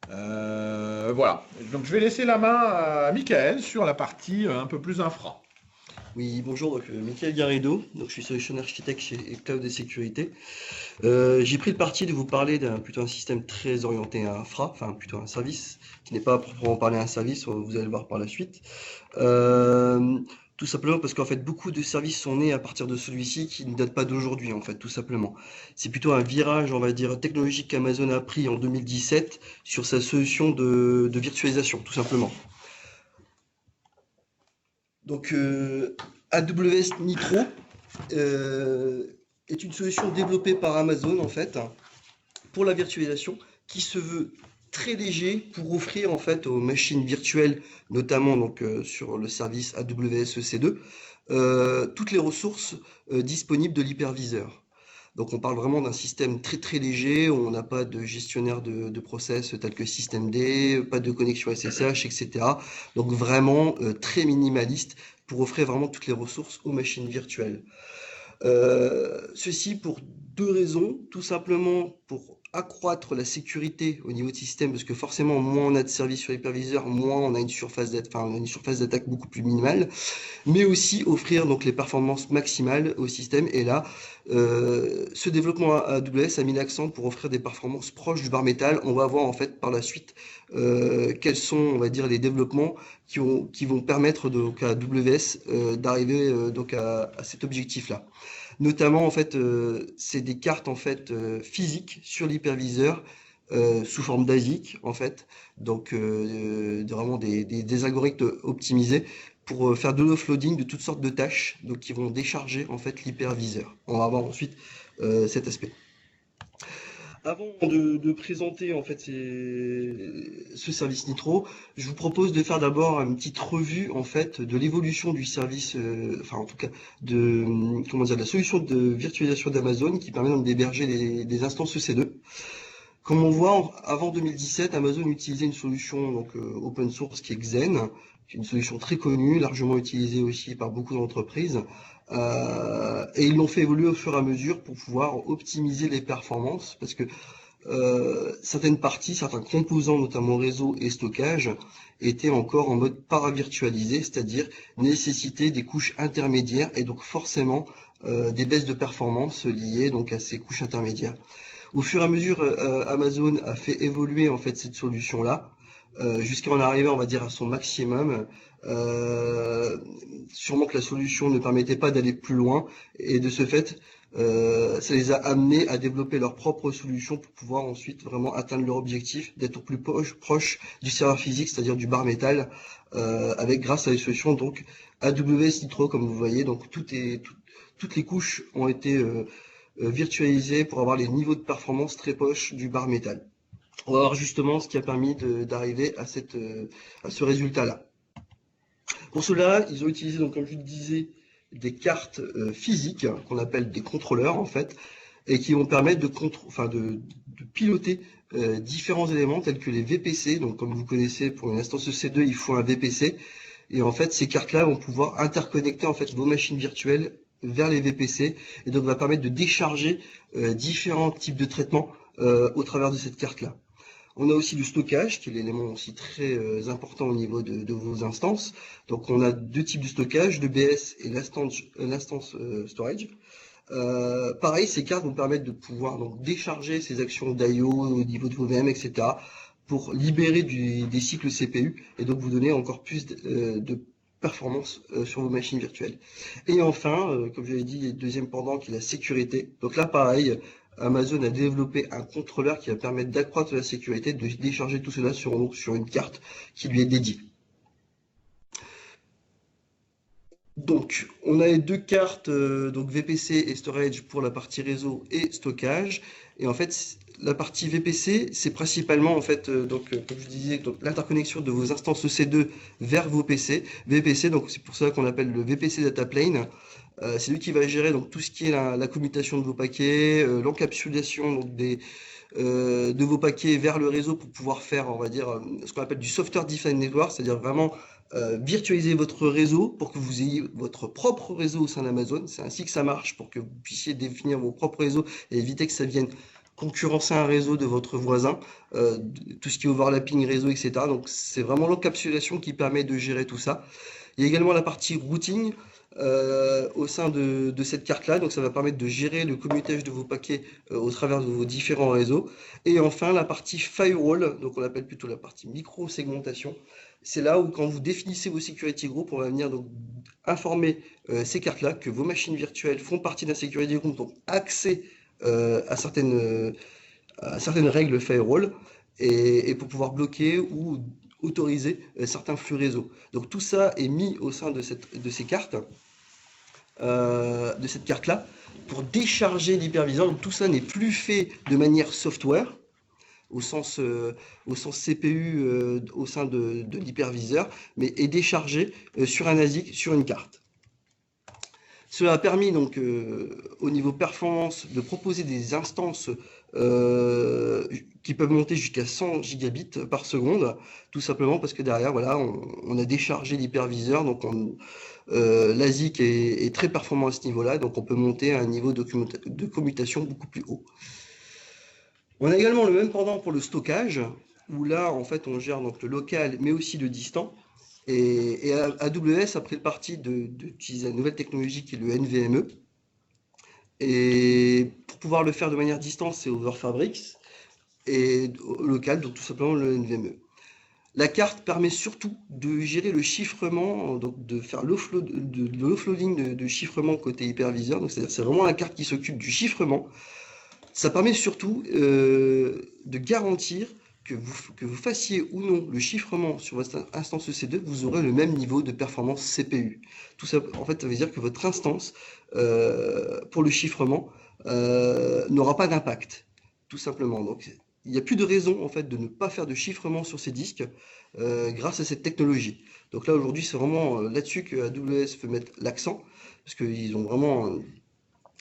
Voilà. Donc je vais laisser la main à Michael sur la partie un peu plus infra. Oui, bonjour, donc Michael Garrido, donc je suis solution architecte chez Cloud et Sécurité. J'ai pris le parti de vous parler plutôt un système très orienté à infra, enfin plutôt un service, qui n'est pas proprement parler un service, vous allez le voir par la suite. Tout simplement parce qu'en fait beaucoup de services sont nés à partir de celui-ci qui ne date pas d'aujourd'hui en fait, tout simplement. C'est plutôt un virage, on va dire, technologique qu'Amazon a pris en 2017 sur sa solution de virtualisation, tout simplement. Donc AWS Nitro est une solution développée par Amazon en fait pour la virtualisation qui se veut très léger pour offrir en fait aux machines virtuelles, notamment donc sur le service AWS EC2, toutes les ressources disponibles de l'hyperviseur. Donc on parle vraiment d'un système très très léger, où on n'a pas de gestionnaire de process tel que systemd, pas de connexion SSH, etc. Donc vraiment très minimaliste pour offrir vraiment toutes les ressources aux machines virtuelles. Ceci pour deux raisons, tout simplement pour accroître la sécurité au niveau de système, parce que forcément moins on a de services sur l'hyperviseur, moins on a une surface d'attaque beaucoup plus minimale, mais aussi offrir donc les performances maximales au système. Et là, ce développement AWS a mis l'accent pour offrir des performances proches du bare metal. On va voir en fait par la suite quels sont, on va dire, les développements qui vont permettre donc à AWS d'arriver donc à cet objectif-là. Notamment, en fait, c'est des cartes en fait physiques sur l'hyperviseur sous forme d'ASIC, en fait. Donc, vraiment des algorithmes optimisés pour faire de l'offloading de toutes sortes de tâches, donc qui vont décharger en fait l'hyperviseur. On va voir ensuite cet aspect. Avant de présenter en fait ce service Nitro, je vous propose de faire d'abord une petite revue en fait de l'évolution du service, enfin en tout cas de comment dire, de la solution de virtualisation d'Amazon qui permet donc d'héberger des instances EC2. Comme on voit, avant 2017, Amazon utilisait une solution donc open source qui est Xen, qui est une solution très connue, largement utilisée aussi par beaucoup d'entreprises. Et ils l'ont fait évoluer au fur et à mesure pour pouvoir optimiser les performances, parce que certaines parties, certains composants, notamment réseau et stockage, étaient encore en mode paravirtualisé, c'est-à-dire nécessitaient des couches intermédiaires et donc forcément des baisses de performance liées donc à ces couches intermédiaires. Au fur et à mesure, Amazon a fait évoluer en fait cette solution-là jusqu'à en arriver, on va dire, à son maximum. Sûrement que la solution ne permettait pas d'aller plus loin et de ce fait, ça les a amenés à développer leur propre solution pour pouvoir ensuite vraiment atteindre leur objectif d'être au plus proche du serveur physique, c'est-à-dire du bar métal, avec grâce à les solutions donc AWS Nitro, comme vous voyez. Donc toutes les couches ont été virtualisées pour avoir les niveaux de performance très proches du bar métal. On va voir justement ce qui a permis d'arriver à ce résultat-là. Pour cela, ils ont utilisé, donc, comme je le disais, des cartes physiques qu'on appelle des contrôleurs en fait, et qui vont permettre de piloter différents éléments tels que les VPC. Donc, comme vous connaissez, pour une instance EC2, il faut un VPC. Et en fait, ces cartes-là vont pouvoir interconnecter en fait vos machines virtuelles vers les VPC, et donc va permettre de décharger différents types de traitements au travers de cette carte-là. On a aussi du stockage, qui est l'élément aussi très important au niveau de vos instances. Donc on a deux types de stockage, le BS et l'instance storage. Pareil, ces cartes vont permettre de pouvoir donc décharger ces actions d'IO au niveau de vos VM, etc. pour libérer des cycles CPU et donc vous donner encore plus de performance sur vos machines virtuelles. Et enfin, comme je l'ai dit, il y a le deuxième pendant qui est la sécurité. Donc là, pareil, Amazon a développé un contrôleur qui va permettre d'accroître la sécurité, de décharger tout cela sur une carte qui lui est dédiée. Donc, on a les deux cartes, donc VPC et storage pour la partie réseau et stockage. Et en fait, la partie VPC, c'est principalement en fait, comme je disais, l'interconnexion de vos instances EC2 vers vos PC. VPC, donc c'est pour ça qu'on appelle le VPC Data Plane. C'est lui qui va gérer donc tout ce qui est la commutation de vos paquets, l'encapsulation donc de vos paquets vers le réseau pour pouvoir faire, on va dire, ce qu'on appelle du Software Defined Network, c'est-à-dire vraiment virtualiser votre réseau pour que vous ayez votre propre réseau au sein d'Amazon. C'est ainsi que ça marche pour que vous puissiez définir vos propres réseaux et éviter que ça vienne concurrencer un réseau de votre voisin, tout ce qui est overlapping réseau, etc. Donc c'est vraiment l'encapsulation qui permet de gérer tout ça. Il y a également la partie routing au sein de cette carte-là, donc ça va permettre de gérer le commutage de vos paquets au travers de vos différents réseaux. Et enfin la partie firewall, donc on appelle plutôt la partie micro-segmentation. C'est là où quand vous définissez vos security groups, on va venir donc informer ces cartes-là que vos machines virtuelles font partie d'un security group, donc accès à certaines règles firewall et pour pouvoir bloquer ou autoriser certains flux réseau. Donc tout ça est mis au sein de ces cartes, de cette carte-là, pour décharger l'hyperviseur. Donc tout ça n'est plus fait de manière software, au sens CPU au sein de l'hyperviseur, mais est déchargé sur un ASIC, sur une carte. Cela a permis donc au niveau performance de proposer des instances qui peuvent monter jusqu'à 100 gigabits par seconde, tout simplement parce que derrière, voilà, on a déchargé l'hyperviseur, donc l'ASIC est très performant à ce niveau-là, donc on peut monter à un niveau de commutation beaucoup plus haut. On a également le même pendant pour le stockage, où là, en fait, on gère donc le local, mais aussi le distant. Et AWS a pris le parti d'utiliser la nouvelle technologie qui est le NVMe. Et pour pouvoir le faire de manière distante, c'est over Fabrics. Et local, donc tout simplement le NVMe. La carte permet surtout de gérer le chiffrement, donc de faire de l'offloading de chiffrement côté hyperviseur. Donc c'est-à-dire c'est vraiment la carte qui s'occupe du chiffrement. Ça permet surtout de garantir que vous fassiez ou non le chiffrement sur votre instance EC2, vous aurez le même niveau de performance CPU. Tout ça, en fait, ça veut dire que votre instance, pour le chiffrement, n'aura pas d'impact, tout simplement. Donc, il n'y a plus de raison en fait de ne pas faire de chiffrement sur ces disques grâce à cette technologie. Donc là aujourd'hui c'est vraiment là-dessus que AWS veut mettre l'accent parce qu'ils ont vraiment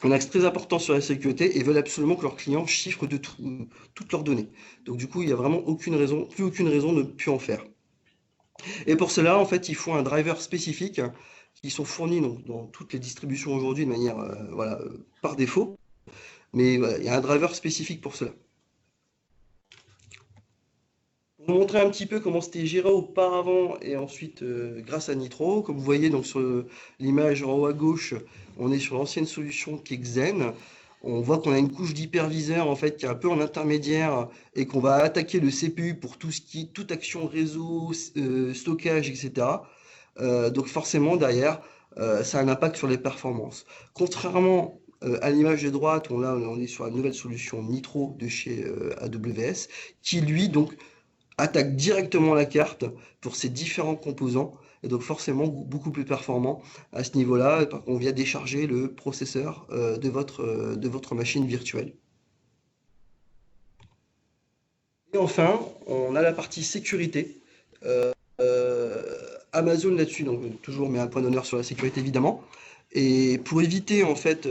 un axe très important sur la sécurité et veulent absolument que leurs clients chiffrent toutes leurs données. Donc du coup il n'y a vraiment plus aucune raison de ne plus en faire. Et pour cela en fait ils font un driver spécifique qui sont fournis donc, dans toutes les distributions aujourd'hui de manière par défaut. Mais voilà, il y a un driver spécifique pour cela. Pour vous montrer un petit peu comment c'était géré auparavant et ensuite grâce à Nitro, comme vous voyez donc sur l'image en haut à gauche, on est sur l'ancienne solution qui est Xen. On voit qu'on a une couche d'hyperviseur en fait qui est un peu en intermédiaire et qu'on va attaquer le CPU pour toute action réseau, stockage, etc. Donc forcément derrière, ça a un impact sur les performances. Contrairement à l'image de droite, on est sur la nouvelle solution Nitro de chez AWS, qui lui donc attaque directement la carte pour ses différents composants, et donc forcément beaucoup plus performant à ce niveau-là. On vient décharger le processeur de votre machine virtuelle. Et enfin, on a la partie sécurité. Amazon là-dessus, donc toujours met un point d'honneur sur la sécurité évidemment. Et pour éviter en fait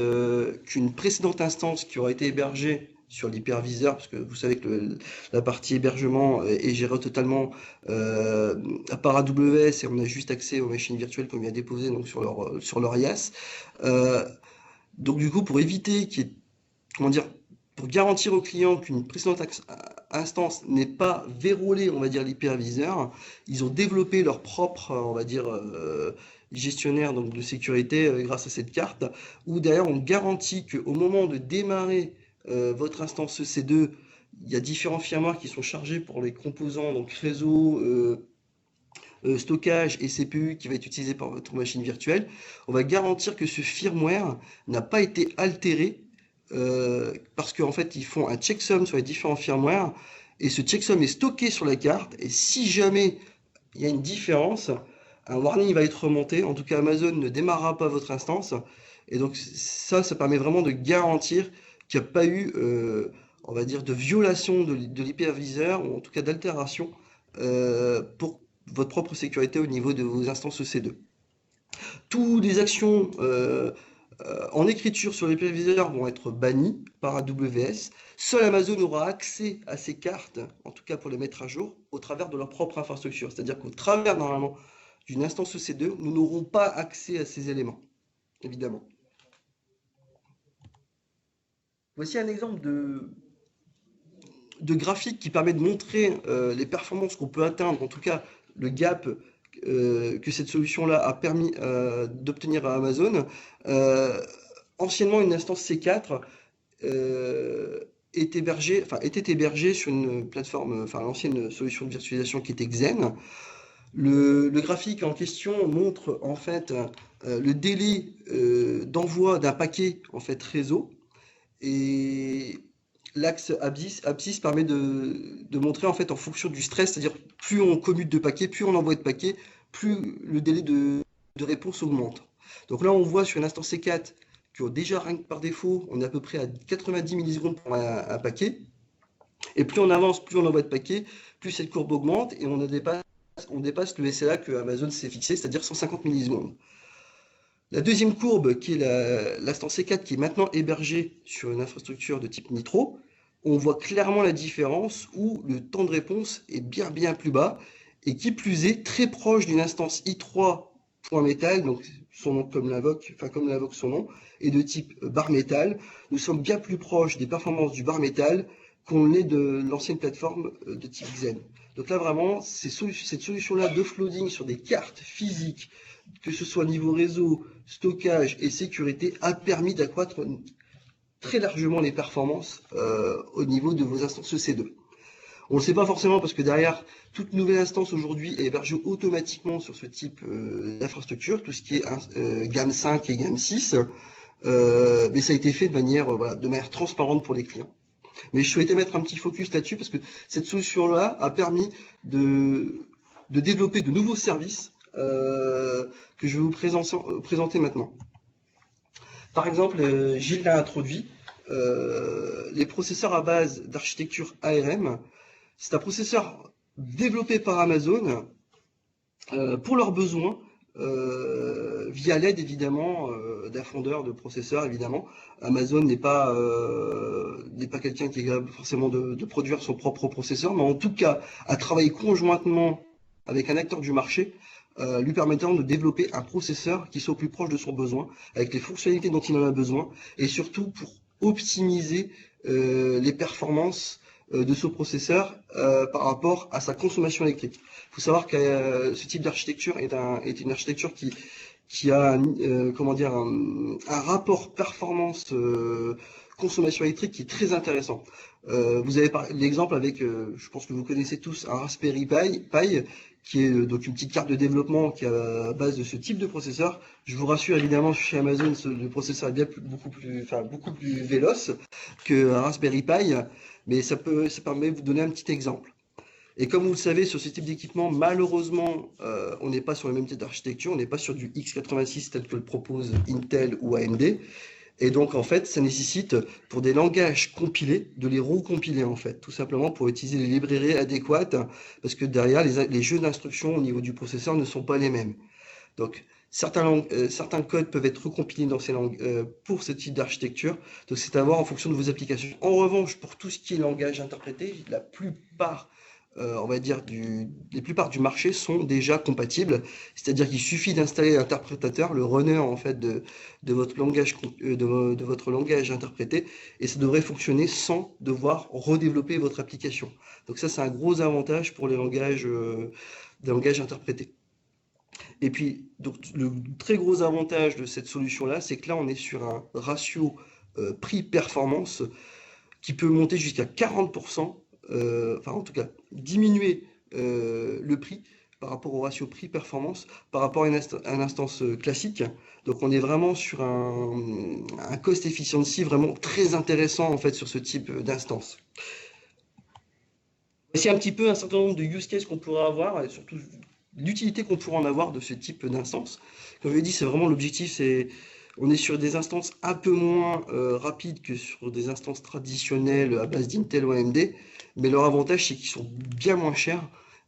qu'une précédente instance qui aura été hébergée sur l'hyperviseur, parce que vous savez que la partie hébergement est gérée totalement par AWS et on a juste accès aux machines virtuelles qu'on vient déposer donc, sur leur IaaS. Donc du coup, pour éviter pour garantir aux clients qu'une précédente instance n'ait pas verrouillé, on va dire, l'hyperviseur, ils ont développé leur propre, on va dire, gestionnaire donc, de sécurité grâce à cette carte, où derrière on garantit qu'au moment de démarrer votre instance EC2, il y a différents firmwares qui sont chargés pour les composants, donc réseau, stockage et CPU qui va être utilisé par votre machine virtuelle. On va garantir que ce firmware n'a pas été altéré parce qu'en fait ils font un checksum sur les différents firmwares et ce checksum est stocké sur la carte et si jamais il y a une différence, un warning va être remonté. En tout cas, Amazon ne démarrera pas votre instance et donc ça permet vraiment de garantir qu'il n'y a pas eu, on va dire, de violation de l'hyperviseur, ou en tout cas d'altération pour votre propre sécurité au niveau de vos instances EC2. Toutes les actions en écriture sur l'hyperviseur vont être bannies par AWS. Seul Amazon aura accès à ces cartes, en tout cas pour les mettre à jour, au travers de leur propre infrastructure. C'est-à-dire qu'au travers, normalement, d'une instance EC2, nous n'aurons pas accès à ces éléments, évidemment. Voici un exemple de graphique qui permet de montrer les performances qu'on peut atteindre, en tout cas le gap que cette solution-là a permis d'obtenir à Amazon. Anciennement, une instance C4 était hébergée sur une plateforme, l'ancienne solution de virtualisation qui était Xen. Le graphique en question montre en fait le délai d'envoi d'un paquet en fait réseau. Et l'axe abscisse permet de montrer en fait en fonction du stress, c'est-à-dire plus on commute de paquets, plus on envoie de paquets, plus le délai de réponse augmente. Donc là on voit sur une instance C4 que déjà rien que par défaut on est à peu près à 90 millisecondes pour un paquet. Et plus on avance, plus on envoie de paquets, plus cette courbe augmente et on dépasse le SLA que Amazon s'est fixé, c'est-à-dire 150 millisecondes. La deuxième courbe, qui est l'instance C4, qui est maintenant hébergée sur une infrastructure de type Nitro, on voit clairement la différence où le temps de réponse est bien plus bas et qui plus est très proche d'une instance i3.metal, donc son nom comme l'invoque son nom, et de type bar metal. Nous sommes bien plus proches des performances du bar metal qu'on l'est de l'ancienne plateforme de type Xen. Donc là vraiment, cette solution-là d'offloading sur des cartes physiques, que ce soit niveau réseau, stockage et sécurité, a permis d'accroître très largement les performances au niveau de vos instances EC2. On ne le sait pas forcément parce que derrière, toute nouvelle instance aujourd'hui est hébergée automatiquement sur ce type d'infrastructure, tout ce qui est gamme 5 et gamme 6, mais ça a été fait voilà, de manière transparente pour les clients. Mais je souhaitais mettre un petit focus là-dessus parce que cette solution-là a permis de développer de nouveaux services que je vais vous présenter maintenant. Par exemple, Gilles l'a introduit, les processeurs à base d'architecture ARM. C'est un processeur développé par Amazon pour leurs besoins, via l'aide évidemment d'un fondeur de processeurs. Évidemment, Amazon n'est pas quelqu'un qui est capable forcément de produire son propre processeur, mais en tout cas à travailler conjointement avec un acteur du marché, lui permettant de développer un processeur qui soit au plus proche de son besoin, avec les fonctionnalités dont il en a besoin, et surtout pour optimiser les performances de ce processeur par rapport à sa consommation électrique. Il faut savoir que ce type d'architecture est une architecture qui a un rapport performance consommation électrique qui est très intéressant. Vous avez l'exemple avec, je pense que vous connaissez tous, un Raspberry Pi qui est donc une petite carte de développement qui est à base de ce type de processeur. Je vous rassure, évidemment, chez Amazon, le processeur est beaucoup plus véloce qu'un Raspberry Pi, mais ça permet de vous donner un petit exemple. Et comme vous le savez, sur ce type d'équipement, malheureusement, on n'est pas sur le même type d'architecture, on n'est pas sur du x86 tel que le propose Intel ou AMD. Et donc, en fait, ça nécessite, pour des langages compilés, de les recompiler, en fait, tout simplement pour utiliser les librairies adéquates, parce que derrière, les jeux d'instruction au niveau du processeur ne sont pas les mêmes. Donc, certains codes peuvent être recompilés dans ces langues pour ce type d'architecture. Donc, c'est à voir en fonction de vos applications. En revanche, pour tout ce qui est langage interprété, la plupart les plupart du marché sont déjà compatibles, c'est-à-dire qu'il suffit d'installer l'interprétateur, le runner en fait de votre langage interprété, et ça devrait fonctionner sans devoir redévelopper votre application. Donc ça, c'est un gros avantage pour les langages interprétés. Et puis, donc, le très gros avantage de cette solution-là, c'est que là, on est sur un ratio prix-performance qui peut monter jusqu'à 40%. En tout cas, diminuer le prix par rapport au ratio prix-performance par rapport à une instance classique. Donc, on est vraiment sur un cost efficiency vraiment très intéressant en fait sur ce type d'instance. Voici un petit peu un certain nombre de use cases qu'on pourrait avoir et surtout l'utilité qu'on pourrait en avoir de ce type d'instance. Comme je l'ai dit, c'est vraiment l'objectif, on est sur des instances un peu moins rapides que sur des instances traditionnelles à base d'Intel ou AMD, mais leur avantage, c'est qu'ils sont bien moins chers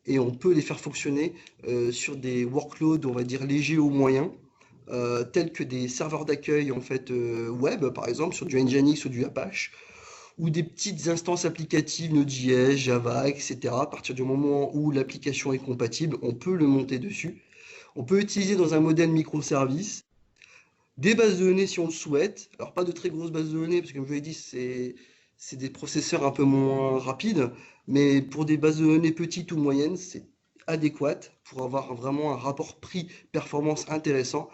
et on peut les faire fonctionner sur des workloads, on va dire, légers ou moyens, tels que des serveurs d'accueil en fait, web, par exemple, sur du Nginx ou du Apache, ou des petites instances applicatives Node.js, Java, etc. À partir du moment où l'application est compatible, on peut le monter dessus. On peut utiliser dans un modèle microservice des bases de données si on le souhaite. Alors pas de très grosses bases de données, parce que comme je vous l'ai dit, c'est des processeurs un peu moins rapides, mais pour des bases de données petites ou moyennes, c'est adéquat pour avoir vraiment un rapport prix-performance intéressant.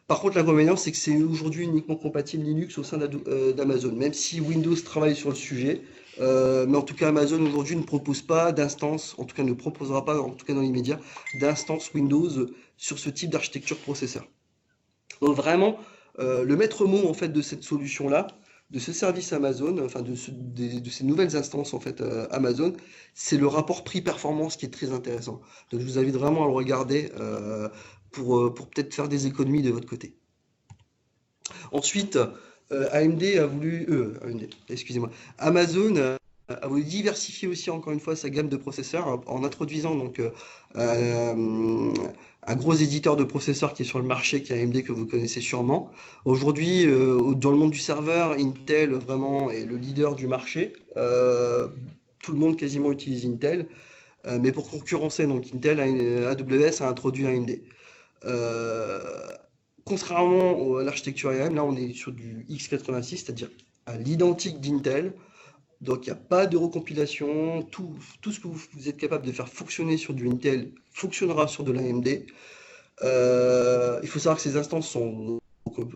Par contre, l'inconvénient, c'est que c'est aujourd'hui uniquement compatible Linux au sein d'Amazon, même si Windows travaille sur le sujet. Mais en tout cas, Amazon aujourd'hui ne propose pas d'instance, en tout cas ne proposera pas, en tout cas dans l'immédiat, d'instance Windows sur ce type d'architecture processeur. Donc vraiment, le maître mot en fait de cette solution-là, de ce service Amazon, enfin de ces nouvelles instances en fait Amazon, c'est le rapport prix-performance qui est très intéressant. Donc je vous invite vraiment à le regarder pour peut-être faire des économies de votre côté. Ensuite, Amazon a voulu diversifier aussi encore une fois sa gamme de processeurs en introduisant donc un gros éditeur de processeurs qui est sur le marché, qui est AMD, que vous connaissez sûrement. Aujourd'hui, dans le monde du serveur, Intel vraiment est le leader du marché. Tout le monde quasiment utilise Intel, mais pour concurrencer donc Intel, AWS a introduit AMD. Contrairement à l'architecture ARM, là on est sur du x86, c'est-à-dire à l'identique d'Intel. Donc il n'y a pas de recompilation, tout ce que vous êtes capable de faire fonctionner sur du Intel fonctionnera sur de l'AMD. Il faut savoir que ces instances sont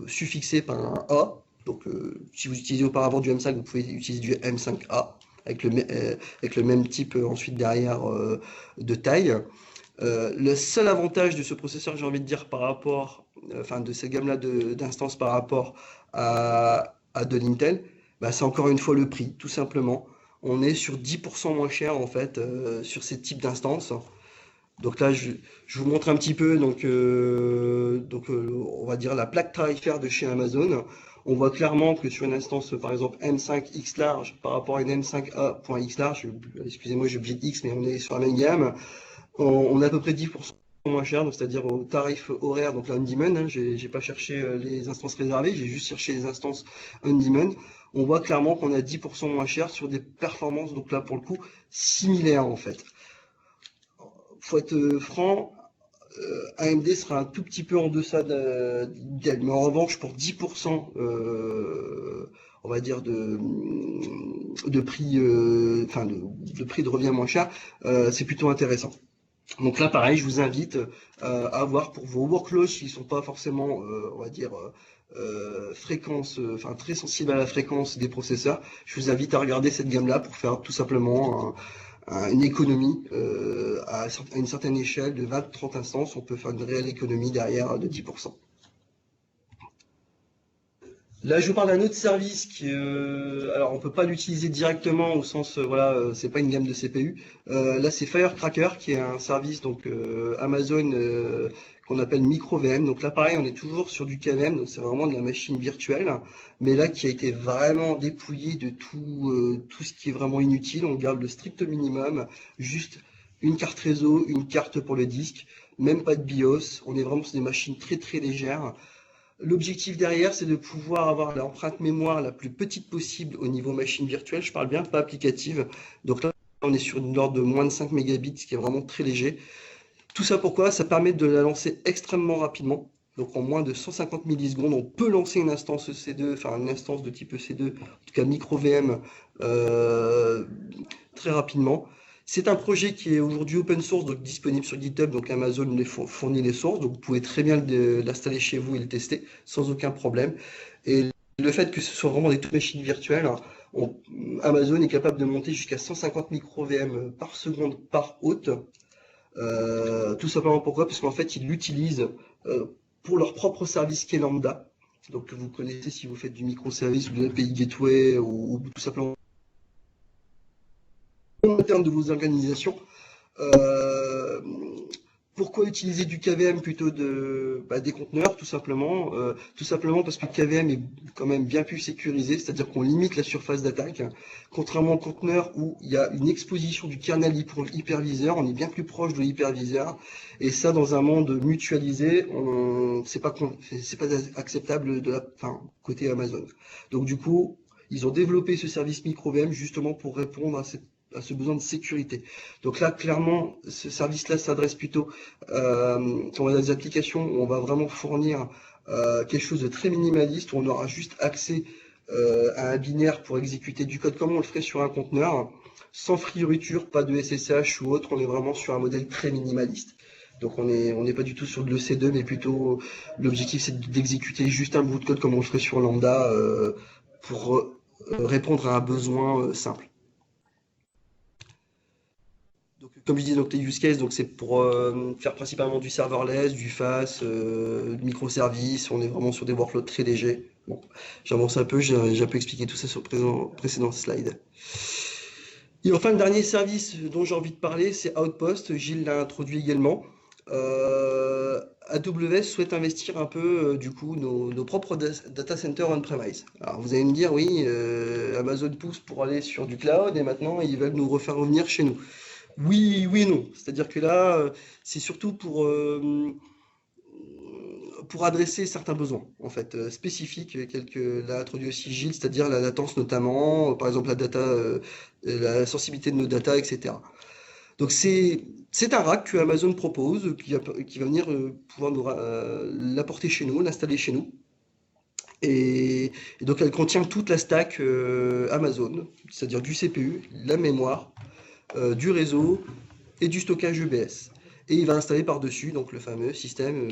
suffixées par un A. Donc si vous utilisez auparavant du M5, vous pouvez utiliser du M5A. avec le même type ensuite derrière de taille. Le seul avantage de ce processeur, j'ai envie de dire, par rapport, enfin de cette gamme-là d'instances par rapport à de l'Intel, bah, c'est encore une fois le prix, tout simplement. On est sur 10% moins cher en fait sur ces types d'instances. Donc là, je vous montre un petit peu, on va dire la plaque tarifaire de chez Amazon. On voit clairement que sur une instance, par exemple M5X large par rapport à une M5A.X large, excusez-moi, j'ai oublié X, mais on est sur la même gamme, on est à peu près 10% moins cher, donc c'est-à-dire au tarif horaire, donc là on-demand, hein, j'ai pas cherché les instances réservées, j'ai juste cherché les instances on-demand. On voit clairement qu'on est à 10% moins cher sur des performances, donc là pour le coup, similaires en fait. Faut être franc, AMD sera un tout petit peu en deçà d'elle, mais en revanche pour 10%, on va dire de prix, de prix de revient moins cher, c'est plutôt intéressant. Donc là, pareil, je vous invite à voir pour vos workloads qui ne sont pas forcément, on va dire, fréquence, très sensibles à la fréquence des processeurs. Je vous invite à regarder cette gamme-là pour faire tout simplement une économie à une certaine échelle de 20-30 instances. On peut faire une réelle économie derrière de 10%. Là, je vous parle d'un autre service qui, alors on peut pas l'utiliser directement au sens, c'est pas une gamme de CPU. Là, c'est Firecracker qui est un service donc Amazon qu'on appelle micro VM. Donc là, pareil, on est toujours sur du KVM, donc c'est vraiment de la machine virtuelle, mais là qui a été vraiment dépouillé de tout ce qui est vraiment inutile. On garde le strict minimum, juste une carte réseau, une carte pour le disque, même pas de BIOS. On est vraiment sur des machines très très légères. L'objectif derrière, c'est de pouvoir avoir l'empreinte mémoire la plus petite possible au niveau machine virtuelle. Je parle bien, pas applicative. Donc là, on est sur une ordre de moins de 5 mégabits, ce qui est vraiment très léger. Tout ça pourquoi? Ça permet de la lancer extrêmement rapidement. Donc en moins de 150 millisecondes, on peut lancer une instance EC2, enfin une instance de type EC2, en tout cas micro VM, très rapidement. C'est un projet qui est aujourd'hui open source, donc disponible sur GitHub, donc Amazon fournit les sources, donc vous pouvez très bien l'installer chez vous et le tester sans aucun problème. Et le fait que ce soit vraiment des machines virtuelles, Amazon est capable de monter jusqu'à 150 micro VM par seconde par hôte. Tout simplement pourquoi? Parce qu'en fait, ils l'utilisent pour leur propre service qui est Lambda. Donc vous connaissez si vous faites du microservice ou de l'API Gateway ou tout simplement en termes de vos organisations. Pourquoi utiliser du KVM plutôt des conteneurs? Tout simplement parce que le KVM est quand même bien plus sécurisé, c'est-à-dire qu'on limite la surface d'attaque. Contrairement au conteneur où il y a une exposition du kernel hyperviseur, on est bien plus proche de l'hyperviseur. Et ça, dans un monde mutualisé, c'est pas acceptable côté Amazon. Donc du coup, ils ont développé ce service micro-VM justement pour répondre à ce besoin de sécurité. Donc là, clairement, ce service-là s'adresse plutôt à des applications où on va vraiment fournir quelque chose de très minimaliste, où on aura juste accès à un binaire pour exécuter du code comme on le ferait sur un conteneur, sans fioriture, pas de SSH ou autre. On est vraiment sur un modèle très minimaliste. Donc on n'est pas du tout sur de l'EC2, mais plutôt l'objectif c'est d'exécuter juste un bout de code comme on le ferait sur Lambda pour répondre à un besoin simple. Donc, comme je dis, donc les use cases, donc c'est pour faire principalement du serverless, du FAS, du microservice. On est vraiment sur des workloads très légers. Bon, j'avance un peu, j'ai un peu expliqué tout ça sur le précédent slide. Et enfin, le dernier service dont j'ai envie de parler, c'est Outpost. Gilles l'a introduit également. AWS souhaite investir un peu du coup nos propres data centers on-premise. Alors vous allez me dire, oui, Amazon pousse pour aller sur du cloud et maintenant ils veulent nous refaire revenir chez nous. Oui, oui et non. C'est-à-dire que là, c'est surtout pour adresser certains besoins en fait spécifiques, l'a introduit aussi Gilles, c'est-à-dire la latence notamment, par exemple la sensibilité de nos data, etc. Donc c'est un rack que Amazon propose, qui va venir pouvoir l'apporter chez nous, l'installer chez nous. Et donc elle contient toute la stack Amazon, c'est-à-dire du CPU, la mémoire, du réseau et du stockage EBS. et il va installer par-dessus donc le fameux système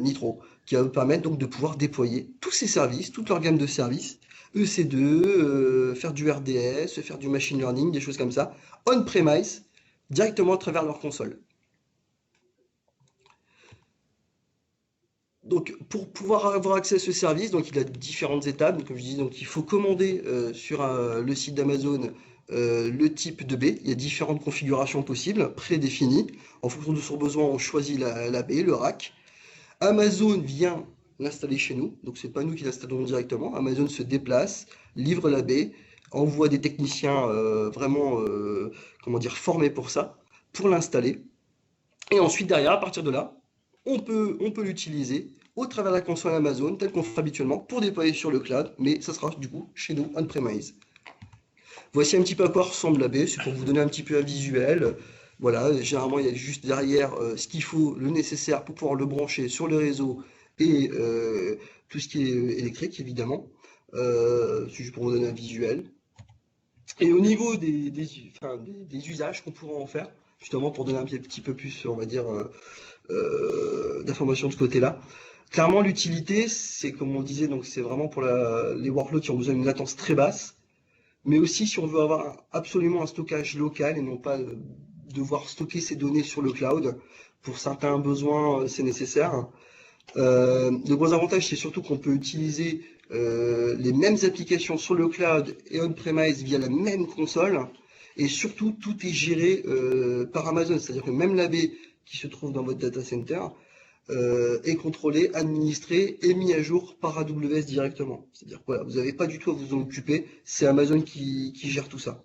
Nitro, qui va vous permettre donc de pouvoir déployer tous ces services, toute leur gamme de services, EC2, faire du RDS, faire du machine learning, des choses comme ça, on-premise, directement à travers leur console. Donc, pour pouvoir avoir accès à ce service, donc il a différentes étapes. Donc, comme je dis, donc il faut commander sur le site d'Amazon le type de baie. Il y a différentes configurations possibles, prédéfinies. En fonction de son besoin, on choisit la baie, le rack. Amazon vient l'installer chez nous, donc c'est pas nous qui l'installons directement. Amazon se déplace, livre la baie, envoie des techniciens vraiment, comment dire, formés pour ça, pour l'installer. Et ensuite, derrière, à partir de là, on peut l'utiliser au travers de la console Amazon, tel qu'on fait habituellement, pour déployer sur le cloud, mais ça sera du coup chez nous on-premise. Voici un petit peu à quoi ressemble la baie, c'est pour vous donner un petit peu un visuel. Voilà, généralement il y a juste derrière ce qu'il faut, le nécessaire pour pouvoir le brancher sur le réseau et tout ce qui est électrique évidemment. C'est juste pour vous donner un visuel. Et au niveau des usages qu'on pourra en faire, justement pour donner un petit peu plus, on va dire, d'informations de ce côté-là. Clairement, l'utilité, c'est comme on disait, donc c'est vraiment pour les workloads qui ont besoin d'une latence très basse, mais aussi si on veut avoir absolument un stockage local et non pas devoir stocker ces données sur le cloud. Pour certains besoins, c'est nécessaire. Le gros avantage, c'est surtout qu'on peut utiliser les mêmes applications sur le cloud et on-premise via la même console. Et surtout, tout est géré par Amazon. C'est-à-dire que même la baie qui se trouve dans votre data center est contrôlé, administré et mis à jour par AWS directement. C'est-à-dire que voilà, vous n'avez pas du tout à vous en occuper, c'est Amazon qui gère tout ça.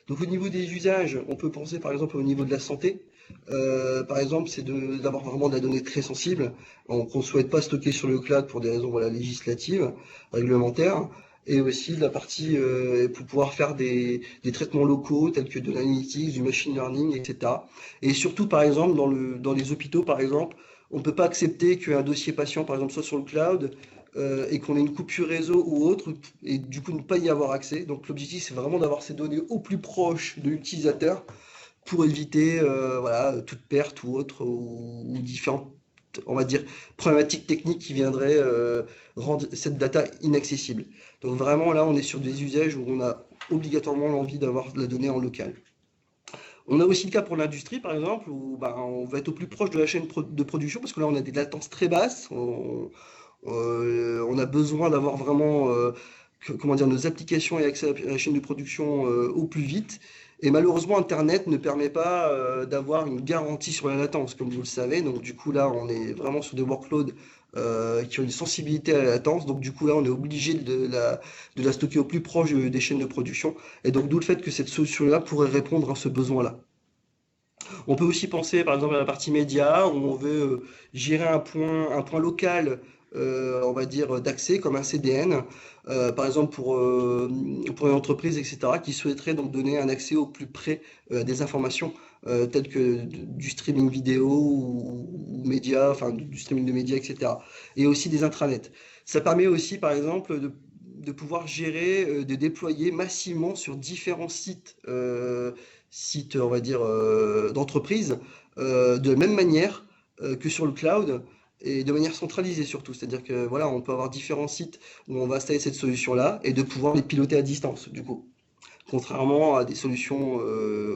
Donc au niveau des usages, on peut penser par exemple au niveau de la santé. Par exemple, c'est d'avoir vraiment de la donnée très sensible, qu'on ne souhaite pas stocker sur le cloud pour des raisons voilà, législatives, réglementaires, et aussi de la partie pour pouvoir faire des traitements locaux tels que de l'analytics, du machine learning, etc. Et surtout, par exemple, dans les hôpitaux, par exemple, on ne peut pas accepter qu'un dossier patient, par exemple, soit sur le cloud et qu'on ait une coupure réseau ou autre, et du coup ne pas y avoir accès. Donc l'objectif, c'est vraiment d'avoir ces données au plus proche de l'utilisateur pour éviter voilà, toute perte ou autre, ou différentes, on va dire, problématiques techniques qui viendraient rendre cette data inaccessible. Donc vraiment, là, on est sur des usages où on a obligatoirement l'envie d'avoir de la donnée en local. On a aussi le cas pour l'industrie, par exemple, où on va être au plus proche de la chaîne de production, parce que là, on a des latences très basses. On a besoin d'avoir vraiment comment dire, nos applications et accès à la chaîne de production au plus vite. Et malheureusement, Internet ne permet pas d'avoir une garantie sur la latence, comme vous le savez. Donc du coup, là, on est vraiment sur des workloads qui ont une sensibilité à la latence. Donc du coup, là, on est obligé de la stocker au plus proche des chaînes de production. Et donc d'où le fait que cette solution-là pourrait répondre à ce besoin-là. On peut aussi penser, par exemple, à la partie média, où on veut gérer un point local, on va dire, d'accès, comme un CDN, par exemple pour une entreprise, etc., qui souhaiterait donc donner un accès au plus près des informations, telles que du streaming vidéo ou médias, enfin du streaming de médias, etc. Et aussi des intranets. Ça permet aussi, par exemple, de pouvoir gérer, de déployer massivement sur différents sites, on va dire, d'entreprise, de la même manière que sur le cloud, et de manière centralisée surtout. C'est-à-dire que voilà, on peut avoir différents sites où on va installer cette solution-là et de pouvoir les piloter à distance, du coup. Contrairement à des solutions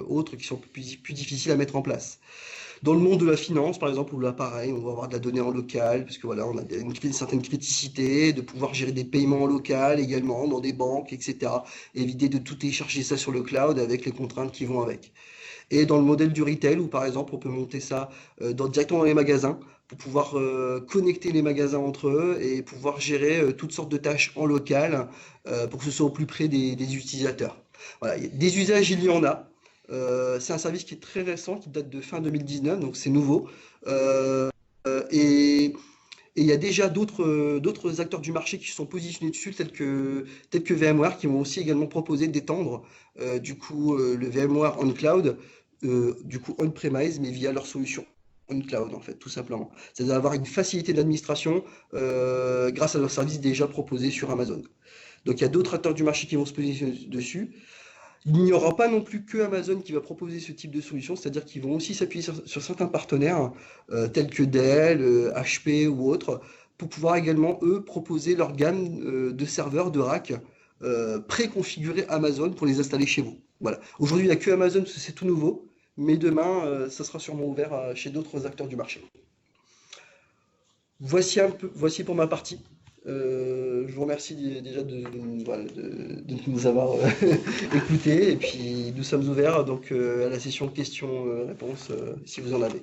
autres qui sont plus difficiles à mettre en place. Dans le monde de la finance, par exemple, où là, pareil, on va avoir de la donnée en local, parce que voilà, on a une certaine criticité, de pouvoir gérer des paiements en local également, dans des banques, etc. Éviter de tout télécharger ça sur le cloud avec les contraintes qui vont avec. Et dans le modèle du retail, où par exemple, on peut monter ça directement dans les magasins, pour pouvoir connecter les magasins entre eux et pouvoir gérer toutes sortes de tâches en local pour que ce soit au plus près des utilisateurs. Voilà, des usages, il y en a. C'est un service qui est très récent, qui date de fin 2019, donc c'est nouveau. Et il y a déjà d'autres acteurs du marché qui se sont positionnés dessus, tels que VMware, qui vont aussi également proposer d'étendre du coup le VMware on cloud, du coup on-premise, mais via leur solution on cloud en fait, tout simplement. C'est-à-dire avoir une facilité d'administration grâce à leurs services déjà proposés sur Amazon. Donc il y a d'autres acteurs du marché qui vont se positionner dessus. Il n'y aura pas non plus que Amazon qui va proposer ce type de solution, c'est-à-dire qu'ils vont aussi s'appuyer sur certains partenaires tels que Dell, HP ou autres, pour pouvoir également, eux, proposer leur gamme de serveurs, de racks préconfigurés Amazon pour les installer chez vous. Voilà. Aujourd'hui, il n'y a que Amazon parce que c'est tout nouveau, mais demain, ça sera sûrement ouvert chez d'autres acteurs du marché. Voici pour ma partie. Je vous remercie déjà de nous avoir écoutés et puis nous sommes ouverts donc à la session questions-réponses si vous en avez.